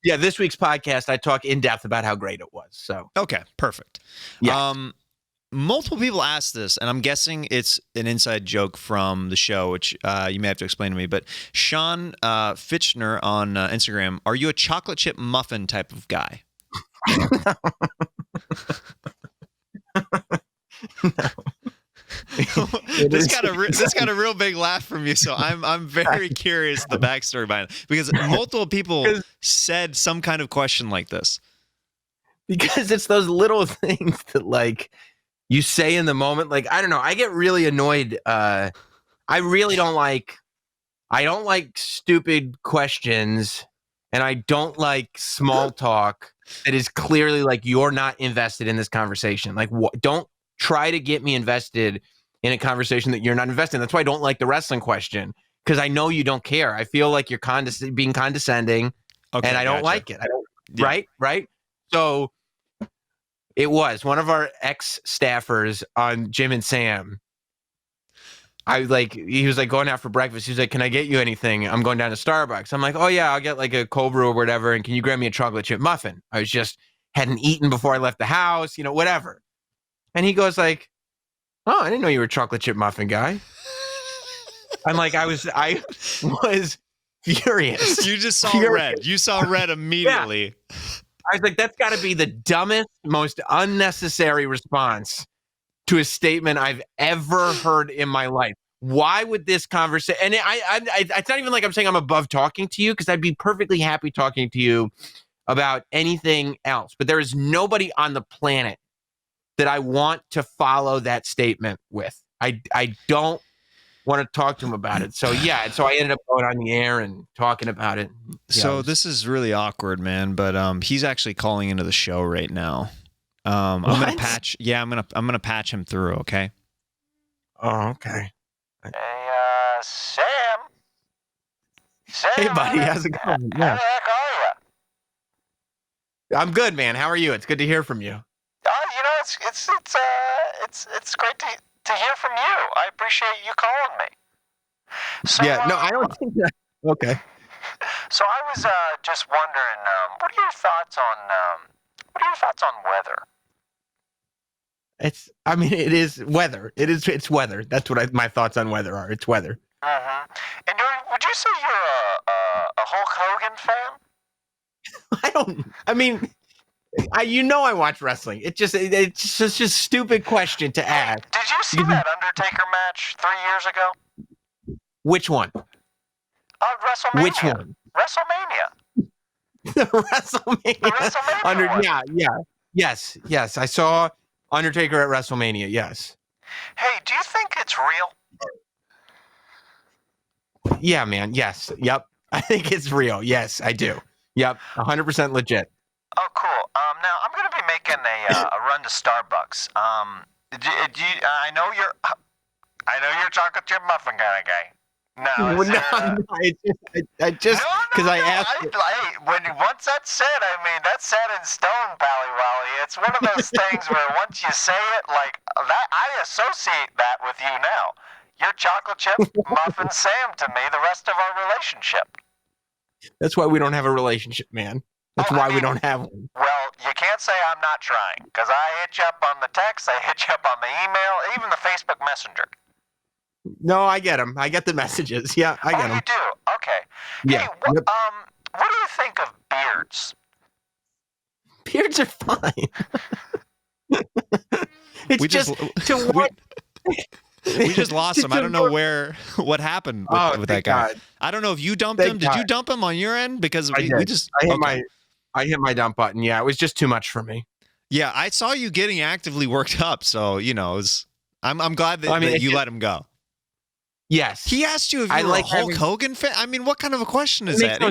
Yeah, this week's podcast, I talk in depth about how great it was. So okay, perfect. Yeah. Multiple people asked this, and I'm guessing it's an inside joke from the show, which you may have to explain to me. But Sean Fitchner on Instagram, are you a chocolate chip muffin type of guy? This got a real big laugh from you, so I'm very curious the backstory behind it, because multiple people said some kind of question like this. Because it's those little things that like you say in the moment. Like, I don't know, I get really annoyed. I don't like stupid questions, and I don't like small talk that is clearly like you're not invested in this conversation. Like, don't try to get me invested in a conversation that you're not invested in. That's why I don't like the wrestling question, because I know you don't care. I feel like you're being condescending, and I don't like it. Right? So it was one of our ex-staffers on Jim and Sam. He was like going out for breakfast. He was like, "Can I get you anything? I'm going down to Starbucks." I'm like, "Oh yeah, I'll get like a cold brew or whatever. And can you grab me a chocolate chip muffin?" I was just hadn't eaten before I left the house, whatever. And he goes like, "Oh, I didn't know you were a chocolate chip muffin guy." I'm like, I was furious. You just saw red. You saw red immediately. Yeah. I was like, that's got to be the dumbest, most unnecessary response to a statement I've ever heard in my life. Why would this conversation? And it's not even like I'm saying I'm above talking to you, because I'd be perfectly happy talking to you about anything else. But there is nobody on the planet that I want to follow that statement with. I don't want to talk to him about it. So yeah, so I ended up going on the air and talking about it. Yeah, so this is really awkward, man. But he's actually calling into the show right now. I'm gonna patch. Yeah, I'm gonna patch him through. Okay. Oh, okay. Hey, Sam. Hey, buddy, how's it going? How the heck are you? I'm good, man. How are you? It's good to hear from you. It's great to hear from you. I appreciate you calling me. So, yeah, no, I don't think that. Okay. So I was just wondering, what are your thoughts on weather? It is weather. It's weather. That's what my thoughts on weather are. It's weather. Mm-hmm. And would you say you're a Hulk Hogan fan? I watch wrestling. It's just a stupid question to ask. Did you see that Undertaker match 3 years ago? Which one? WrestleMania. Which one? WrestleMania. The WrestleMania. Yes. I saw Undertaker at WrestleMania. Yes. Hey, do you think it's real? Yeah, man. Yes. Yep. I think it's real. Yes, I do. Yep. 100% legit. Oh, cool. Now I'm going to be making a run to Starbucks. I know you're a chocolate chip muffin kind of guy. No, I just because I asked. Once that's said, that's set in stone, Pally Wally. It's one of those things where once you say it like that, I associate that with you now. You're chocolate chip muffin Sam to me the rest of our relationship. That's why we don't have a relationship, man. That's why we don't have one. Well, you can't say I'm not trying, because I hit you up on the text, I hit you up on the email, even the Facebook Messenger. No, I get them. I get the messages. Yeah, I get them. Oh, you do? Okay. Yeah. Hey, what do you think of beards? Beards are fine. It's we just lost him. I don't know what happened with that guy. God. I don't know if you dumped him. Did you dump him on your end? Because I hit my dump button. Yeah, it was just too much for me. Yeah, I saw you getting actively worked up. So I'm glad that you let him go. Yes. He asked you if you were a Hulk Hogan fan. I mean, what kind of a question is that?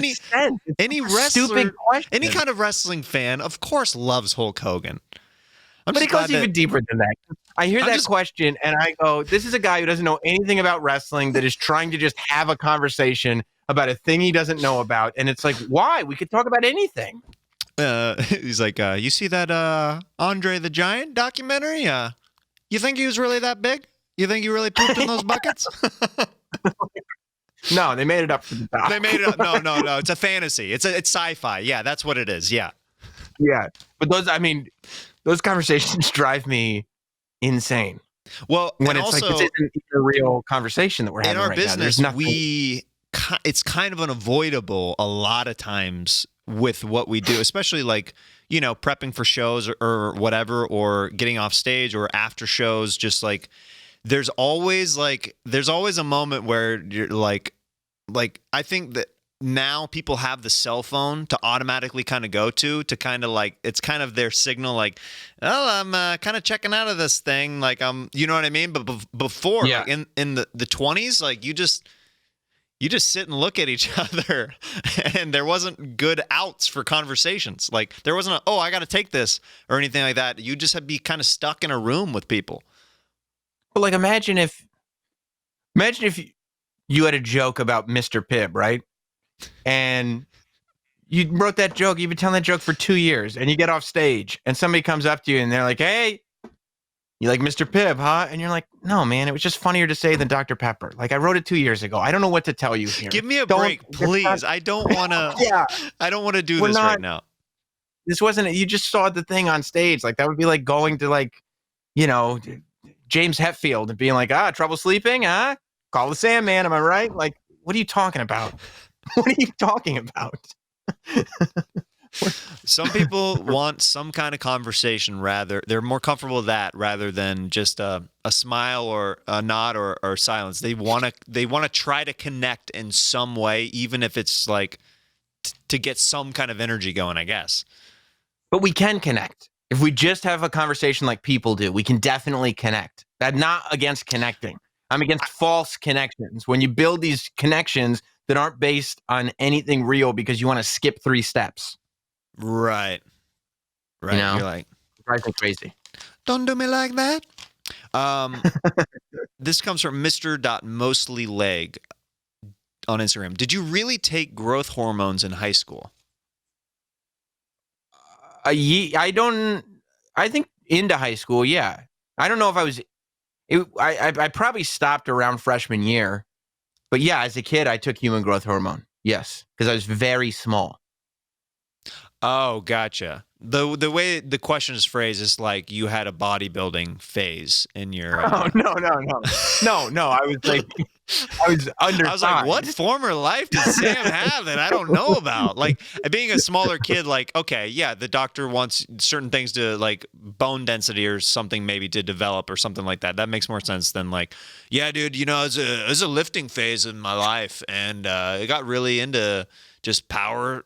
Any wrestler, stupid question. Any kind of wrestling fan, of course, loves Hulk Hogan. But it goes even deeper than that. I hear that question and I go, this is a guy who doesn't know anything about wrestling that is trying to just have a conversation about a thing he doesn't know about. And it's like, why? We could talk about anything. He's like, you see that Andre the Giant documentary? You think he was really that big? You think he really pooped in those buckets? No, they made it up for the doc. They made it up. No. It's a fantasy. It's sci-fi. Yeah, that's what it is. Yeah. Yeah. But those conversations drive me insane. Well, when it's also, like, this isn't a real conversation that we're having in our right business, now. It's kind of unavoidable a lot of times with what we do, especially like prepping for shows or whatever, or getting off stage or after shows, just like there's always a moment where you're like I think that now people have the cell phone to automatically kind of go to kind of like, it's kind of their signal, like, oh, I'm kind of checking out of this thing, like you know what I mean? But before, Yeah. like in the 20s, like you just sit and look at each other, and there wasn't good outs for conversations. Like there wasn't oh, I got to take this or anything like that. You just had to be kind of stuck in a room with people. But like, imagine if you had a joke about Mr. Pibb, right? And you wrote that joke, you've been telling that joke for 2 years, and you get off stage and somebody comes up to you and they're like, hey, you like Mr. Pibb, huh? And you're like, no, man, it was just funnier to say than Dr. Pepper. Like, I wrote it 2 years ago. I don't know what to tell you here. Give me a break, please. I don't want to. Yeah. I don't want to do this right now. This wasn't, you just saw the thing on stage. Like, that would be like going to, like, James Hetfield and being like, trouble sleeping, huh? Call the Sandman, am I right? Like, what are you talking about? What are you talking about? Some people want some kind of conversation, they're more comfortable with that rather than just a smile or a nod or silence. They want to try to connect in some way, even if it's like to get some kind of energy going, I guess. But we can connect. If we just have a conversation like people do, we can definitely connect. I'm not against connecting. I'm against false connections. When you build these connections that aren't based on anything real because you want to skip 3 steps. Right. You're like, drives me crazy. Don't do me like that. This comes from Mr.Mostlyleg on Instagram. Did you really take growth hormones in high school? I think into high school, yeah. I don't know if I was, I probably stopped around freshman year. But yeah, as a kid, I took human growth hormone. Yes, because I was very small. Oh, gotcha. The way the question is phrased is like you had a bodybuilding phase in your. Oh no! I was like, I was undersized. I was like, what former life did Sam have that I don't know about? Like being a smaller kid, like, okay, yeah, the doctor wants certain things to like bone density or something maybe to develop or something like that. That makes more sense than like, yeah, dude, it was a lifting phase in my life, and it got really into just power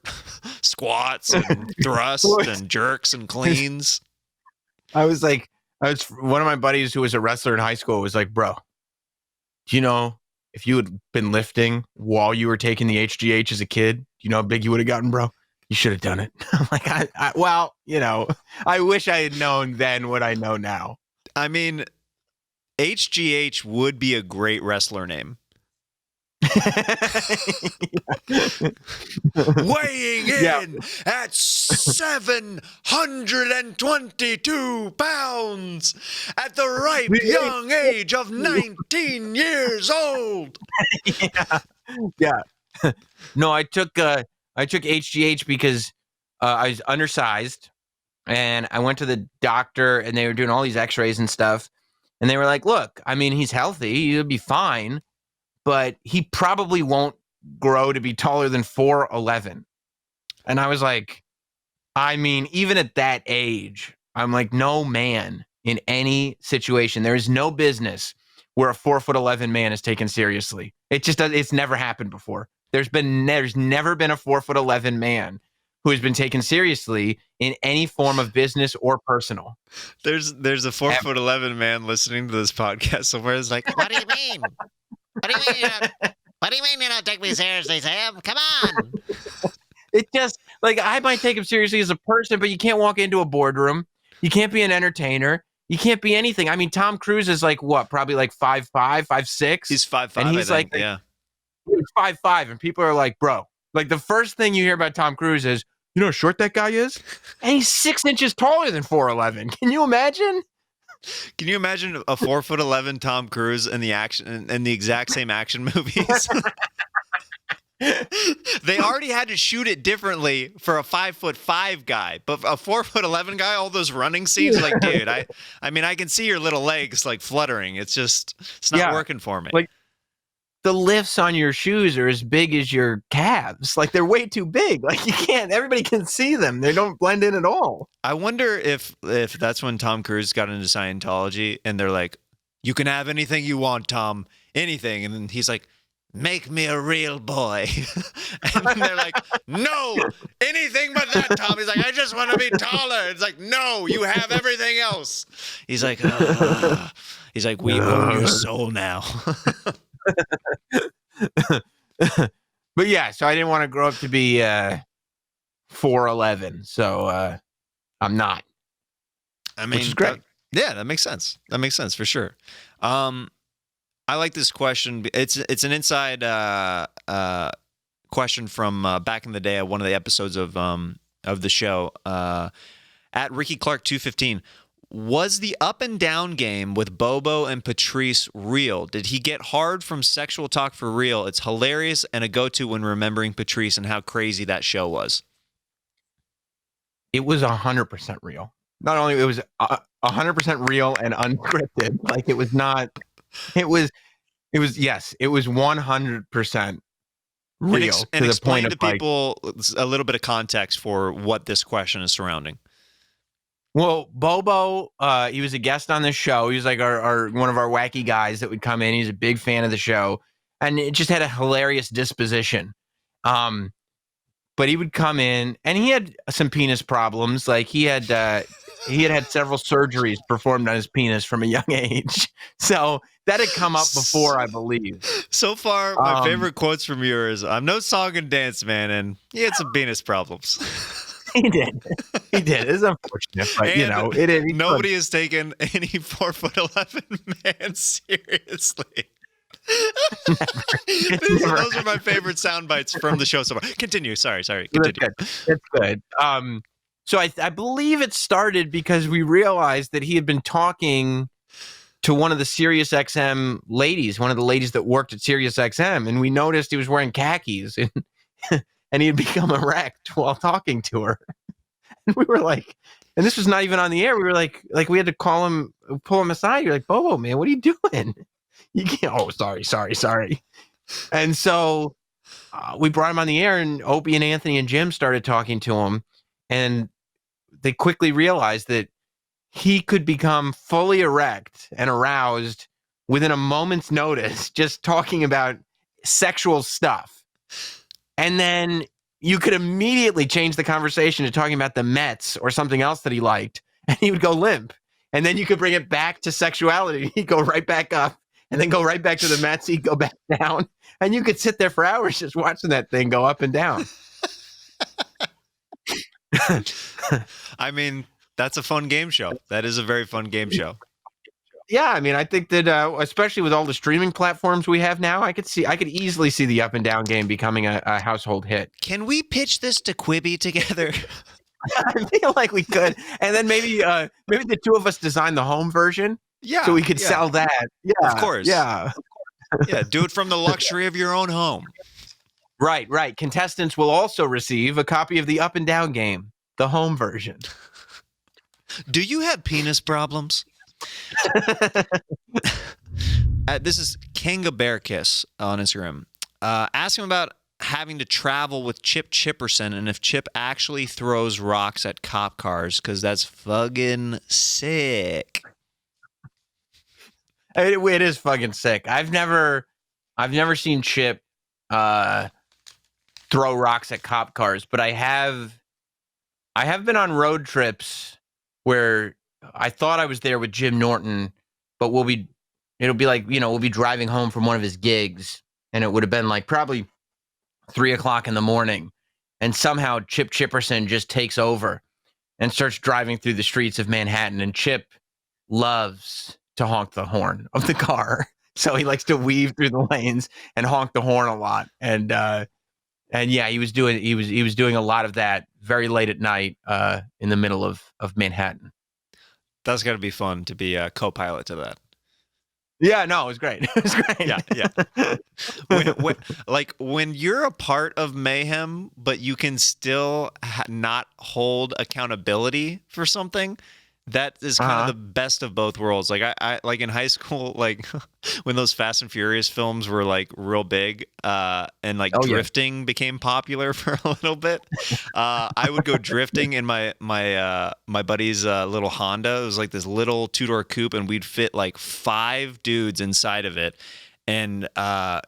squats and thrusts and jerks and cleans. I was one of my buddies who was a wrestler in high school was like, bro, do you know if you had been lifting while you were taking the HGH as a kid, do you know how big you would have gotten, bro? You should have done it. I'm like, I wish I had known then what I know now. I mean, HGH would be a great wrestler name. Weighing in at 722 pounds at the ripe young age of 19 years old. Yeah. No, I took HGH because I was undersized, and I went to the doctor, and they were doing all these X-rays and stuff, and they were like, "Look, I mean, he's healthy; he'll be fine." But he probably won't grow to be taller than 4'11". And I was like, I mean, even at that age, I'm like, no man in any situation, there is no business where a 4'11" man is taken seriously. It's never happened before. There's never been a 4'11" man who has been taken seriously in any form of business or personal. There's a 4'11" man listening to this podcast somewhere is like, what do you mean? What do you mean you don't take me seriously, Sam? Come on. It just, like, I might take him seriously as a person, but you can't walk into a boardroom. You can't be an entertainer. You can't be anything. I mean, Tom Cruise is like, what, probably like 5'5", 5'6"? He's 5'5", and he's I think, yeah. He's 5'5", and people are like, bro. Like, the first thing you hear about Tom Cruise is, you know how short that guy is? And he's 6 inches taller than 4'11". Can you imagine? Can you imagine a 4'11" Tom Cruise in the exact same action movies? They already had to shoot it differently for a 5'5" guy, but a 4'11" guy, all those running scenes, like, dude, I mean, I can see your little legs like fluttering. It's not working for me. Like the lifts on your shoes are as big as your calves. Like they're way too big. Like you can't. Everybody can see them. They don't blend in at all. I wonder if that's when Tom Cruise got into Scientology and they're like, "You can have anything you want, Tom, anything," and then he's like, "Make me a real boy," and then they're like, "No, anything but that, Tom." He's like, "I just want to be taller." It's like, "No, you have everything else." He's like, he's like, "We own your soul now." But yeah, so I didn't want to grow up to be 4'11", so I'm not. I mean, which is great. That makes sense. That makes sense for sure. I like this question. It's an inside question from back in the day at one of the episodes of the show. At Ricky Clark 215, was the up and down game with Bobo and Patrice real? Did he get hard from sexual talk for real? It's hilarious and a go-to when remembering Patrice and how crazy that show was. It was 100% real. Not only it was 100% real and unscripted. Like it was not. It was yes. It was 100% real. And to the explain point to of people a little bit of context for what this question is surrounding. Well, Bobo, he was a guest on this show. He was like our one of our wacky guys that would come in. He's a big fan of the show, and it just had a hilarious disposition. But he would come in, and he had some penis problems. Like he had several surgeries performed on his penis from a young age. So that had come up before, I believe. So far, my favorite quotes from you is, "I'm no song and dance man," and he had some penis problems. He did. It's unfortunate, but and you know, it is. Nobody has taken any 4'11" man seriously. Those are my favorite sound bites from the show so far. Continue. Sorry. Continue. That's good. So I believe it started because we realized that he had been talking to one of the Sirius XM ladies, one of the ladies that worked at Sirius XM, and we noticed he was wearing khakis and he had become erect while talking to her. And we were like, and this was not even on the air. We were like we had to pull him aside. You're like, Bobo, man, what are you doing? You can't. Oh, sorry. And so we brought him on the air, and Opie and Anthony and Jim started talking to him, and they quickly realized that he could become fully erect and aroused within a moment's notice, just talking about sexual stuff. And then you could immediately change the conversation to talking about the Mets or something else that he liked, and he would go limp. And then you could bring it back to sexuality. He'd go right back up, and then go right back to the Mets. He'd go back down, and you could sit there for hours just watching that thing go up and down. I mean, that's a fun game show. That is a very fun game show. Yeah, I mean, I think that especially with all the streaming platforms we have now, I could easily see the up and down game becoming a household hit. Can we pitch this to Quibi together? I feel like we could, and then maybe the two of us design the home version. Yeah, so we could sell that. Yeah, of course. Yeah, do it from the luxury of your own home. Right. Contestants will also receive a copy of the up and down game, the home version. Do you have penis problems? This is Kanga Bear Kiss on Instagram. Ask him about having to travel with Chip Chipperson and if Chip actually throws rocks at cop cars, because that's fucking sick. It is fucking sick. I've never seen Chip throw rocks at cop cars, but I have been on road trips where I thought I was there with Jim Norton, but it'll be like, we'll be driving home from one of his gigs, and it would have been like probably 3:00 in the morning, and somehow Chip Chipperson just takes over and starts driving through the streets of Manhattan, and Chip loves to honk the horn of the car. So he likes to weave through the lanes and honk the horn a lot. And yeah, he was doing a lot of that very late at night in the middle of Manhattan. That's got to be fun to be a co-pilot to that. Yeah, no, it was great. It was great. Yeah. When you're a part of mayhem, but you can still not hold accountability for something, That is kind of the best of both worlds. Like I like in high school, like when those Fast and Furious films were like real big, and like drifting became popular for a little bit. I would go drifting in my buddy's little Honda. It was like this little 2-door coupe, and we'd fit like 5 dudes inside of it. And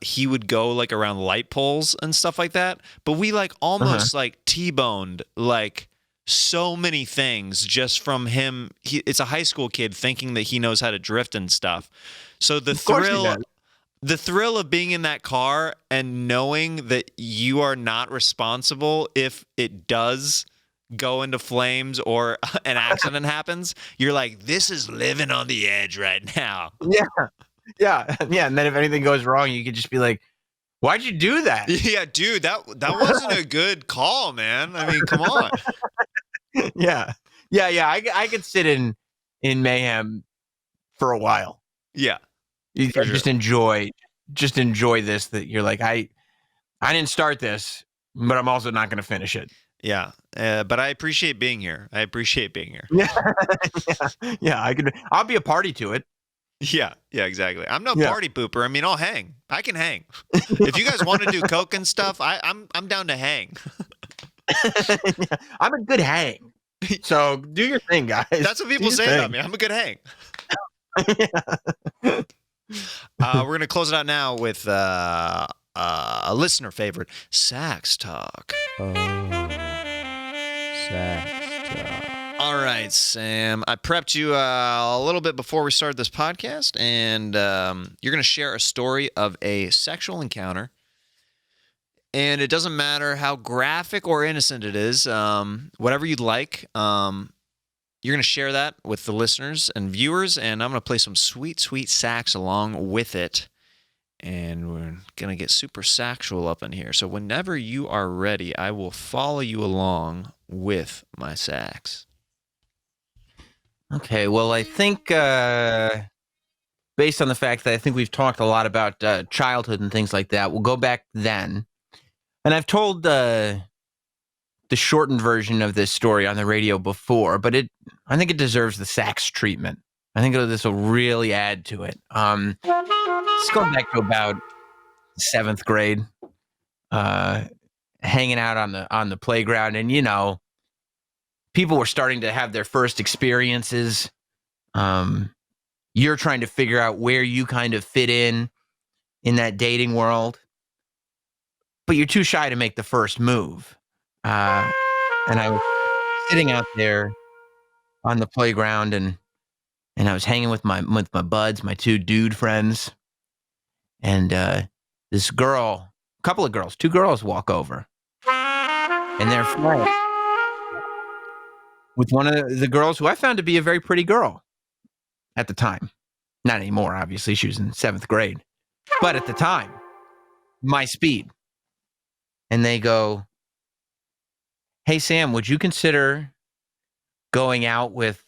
he would go like around light poles and stuff like that. But we like almost like T-boned like so many things just from him. It's a high school kid thinking that he knows how to drift and stuff. So the thrill of being in that car and knowing that you are not responsible if it does go into flames or an accident happens, you're like, this is living on the edge right now. Yeah. And then if anything goes wrong, you could just be like, why'd you do that? Yeah, dude, that wasn't a good call, man. I mean, come on. Yeah. I could sit in mayhem for a while. Yeah. Just enjoy this, that you're like, I didn't start this, but I'm also not going to finish it. Yeah. But I appreciate being here. Yeah. I'll be a party to it. Yeah, exactly. I'm no party pooper. I mean, I'll hang. I can hang. If you guys want to do coke and stuff, I'm down to hang. I'm a good hang. So do your thing, guys. That's what people say about me. I'm a good hang. We're going to close it out now with a listener favorite, Sax Talk. Sax Talk. All right, Sam. I prepped you a little bit before we started this podcast, and you're going to share a story of a sexual encounter. And it doesn't matter how graphic or innocent it is, whatever you'd like. You're going to share that with the listeners and viewers, and I'm going to play some sweet, sweet sax along with it. And we're going to get super sexual up in here. So whenever you are ready, I will follow you along with my sax. Okay, well, I think based on the fact that I think we've talked a lot about childhood and things like that, we'll go back then. And I've told the shortened version of this story on the radio before, but I think it deserves the sax treatment. I think this will really add to it. Let's go back to about 7th grade, hanging out on the playground, and people were starting to have their first experiences. You're trying to figure out where you kind of fit in that dating world, but you're too shy to make the first move. And I was sitting out there on the playground, and I was hanging with my buds, my 2 dude friends, and this girl, a couple of girls, 2 girls walk over, and they're flirting with one of the girls who I found to be a very pretty girl at the time. Not anymore, obviously. She was in 7th grade. But at the time, my speed. And they go, hey, Sam, would you consider going out with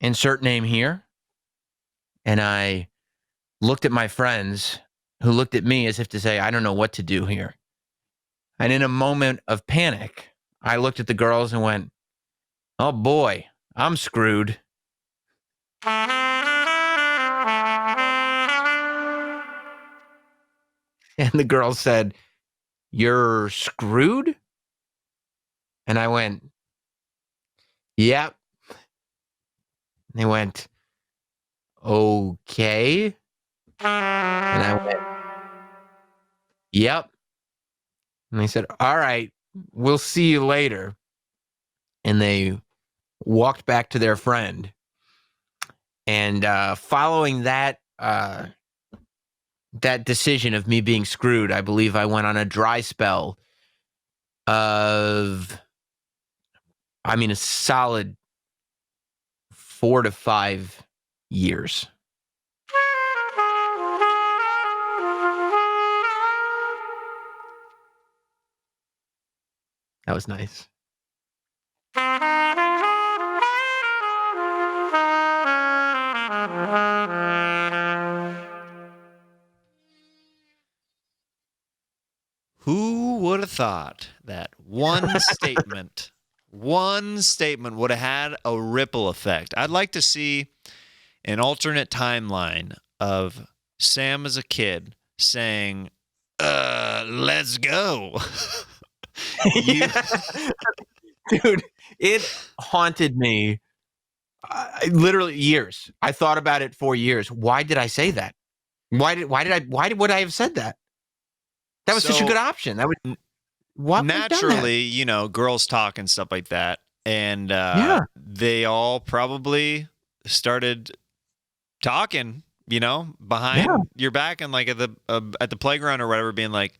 insert name here? And I looked at my friends, who looked at me as if to say, I don't know what to do here. And in a moment of panic, I looked at the girls and went, oh boy, I'm screwed. And the girl said, you're screwed? And I went, yep. And they went, okay. And I went, yep. And they said, all right, we'll see you later. And they walked back to their friend. And following that decision of me being screwed, I believe I went on a dry spell of, a solid 4 to 5 years. That was nice. Who would have thought that one statement one statement would have had a ripple effect. I'd like to see an alternate timeline of Sam as a kid saying, let's go. You, Dude, it haunted me literally years. I thought about it for years. Why did I say that? Why would I have said that? That was such a So, good option. That would what would have done that? naturally, you know, girls talk and stuff like that. And Yeah. they all probably started talking, you know, behind your back and like at the playground or whatever, being like,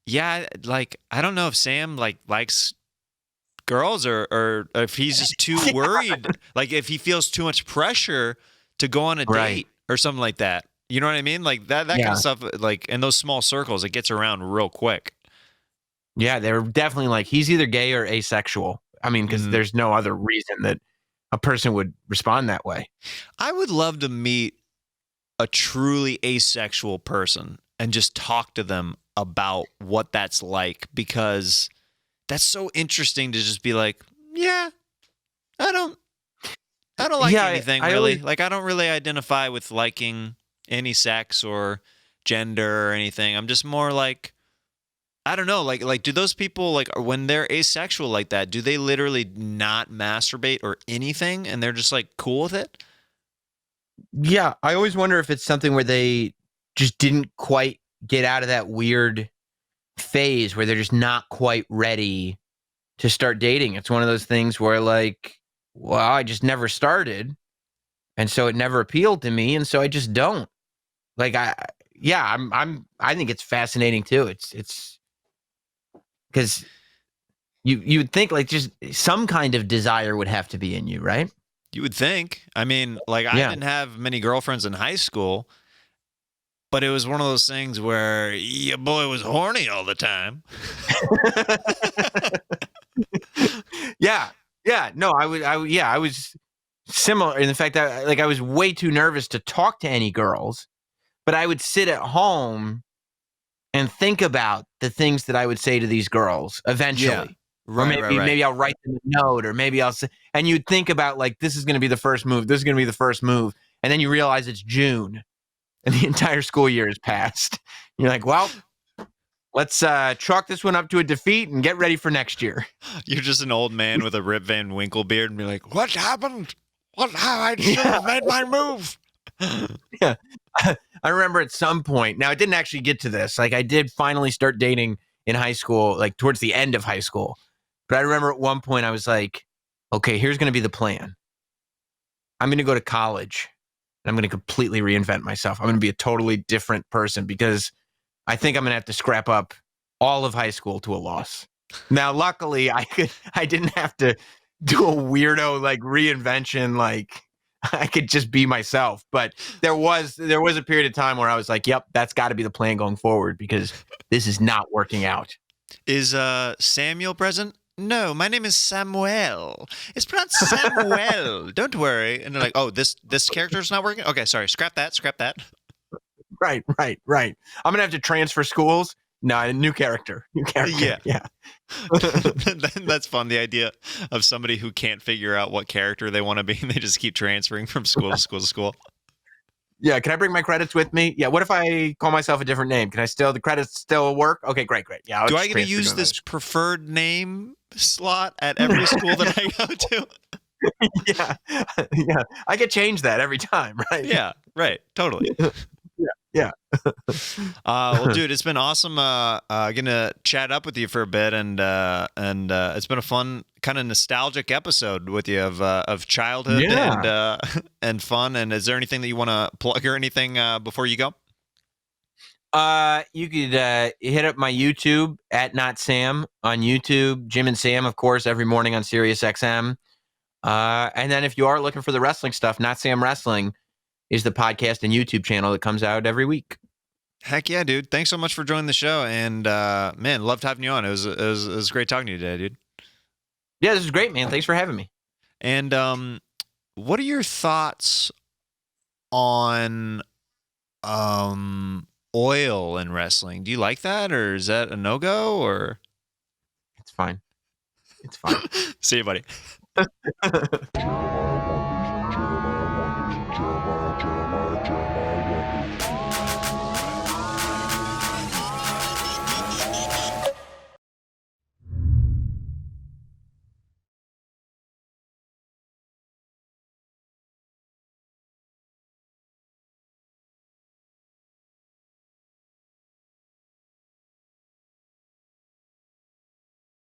yeah, like I don't know if Sam like likes girls or if he's just too worried, like if he feels too much pressure to go on a Right. date or something like that. You know what I mean? Like that kind Yeah. of stuff. Like in those small circles, it gets around real quick. Yeah, they were definitely like, he's either gay or asexual. I mean, because Mhm. there's no other reason that a person would respond that way. I would love to meet a truly asexual person and just talk to them about what that's like, because that's so interesting to just be like, yeah, I don't like Yeah, anything I really. always- Like I don't really identify with liking any sex or gender or anything. I'm just more like, I don't know, like do those people, like when they're asexual like that, do they literally not masturbate or anything and they're just like cool with it? Yeah, I always wonder if it's something where they just didn't quite get out of that weird phase where they're just not quite ready to start dating. It's one of those things where like, well, I just never started, and so it never appealed to me, and so I just don't. Like I think it's fascinating too. It's because you would think like just some kind of desire would have to be in you, right? You would think. I mean, like I Yeah. didn't have many girlfriends in high school, but it was one of those things where your boy was horny all the time. Yeah. No, I was similar in the fact that like I was way too nervous to talk to any girls, but I would sit at home and think about the things that I would say to these girls eventually. Or maybe I'll write them a note, or maybe I'll say, and you'd think about like, this is going to be the first move. This is going to be the first move. And then you realize it's June and the entire school year has passed. You're like, well, let's chalk this one up to a defeat and get ready for next year. You're just an old man with a Rip Van Winkle beard and be like, what happened? I should have made my move. Yeah. I remember at some point, now it didn't actually get to this. Like I did finally start dating in high school, like towards the end of high school. But I remember at one point I was like, okay, here's going to be the plan. I'm going to go to college and I'm going to completely reinvent myself. I'm going to be a totally different person because I think I'm going to have to scrap up all of high school to a loss. Now, luckily, I didn't have to do a weirdo like reinvention. Like I could just be myself. But there was a period of time where I was like, yep, that's got to be the plan going forward because this is not working out. Is Samuel present? No, my name is Samuel. It's pronounced Samuel. Don't worry. And they're like, oh, this character's not working? Okay, sorry. Scrap that. Right. I'm gonna have to transfer schools. No, new character. Yeah. That's fun. The idea of somebody who can't figure out what character they want to be, and they just keep transferring from school to school to school. Yeah, can I bring my credits with me? Yeah, what if I call myself a different name? Can I still, the credits still work? Okay, great. Yeah. Do I get to use this preferred name slot at every school that I go to? Yeah. I could change that every time, right? Yeah, right. Totally. Yeah. Well, dude, it's been awesome gonna chat up with you for a bit, and it's been a fun kind of nostalgic episode with you of childhood and fun. And is there anything that you want to plug or anything before you go? You could hit up my YouTube at Not Sam on YouTube. Jim and Sam, of course, every morning on Sirius XM. And then if you are looking for the wrestling stuff, Not Sam Wrestling is the podcast and YouTube channel that comes out every week. Heck yeah, dude. Thanks so much for joining the show. And man, loved having you on. It was great talking to you today, dude. Yeah, this is great, man. Thanks for having me. And what are your thoughts on oil in wrestling? Do you like that, or is that a no-go, or? It's fine. It's fine. See you, buddy.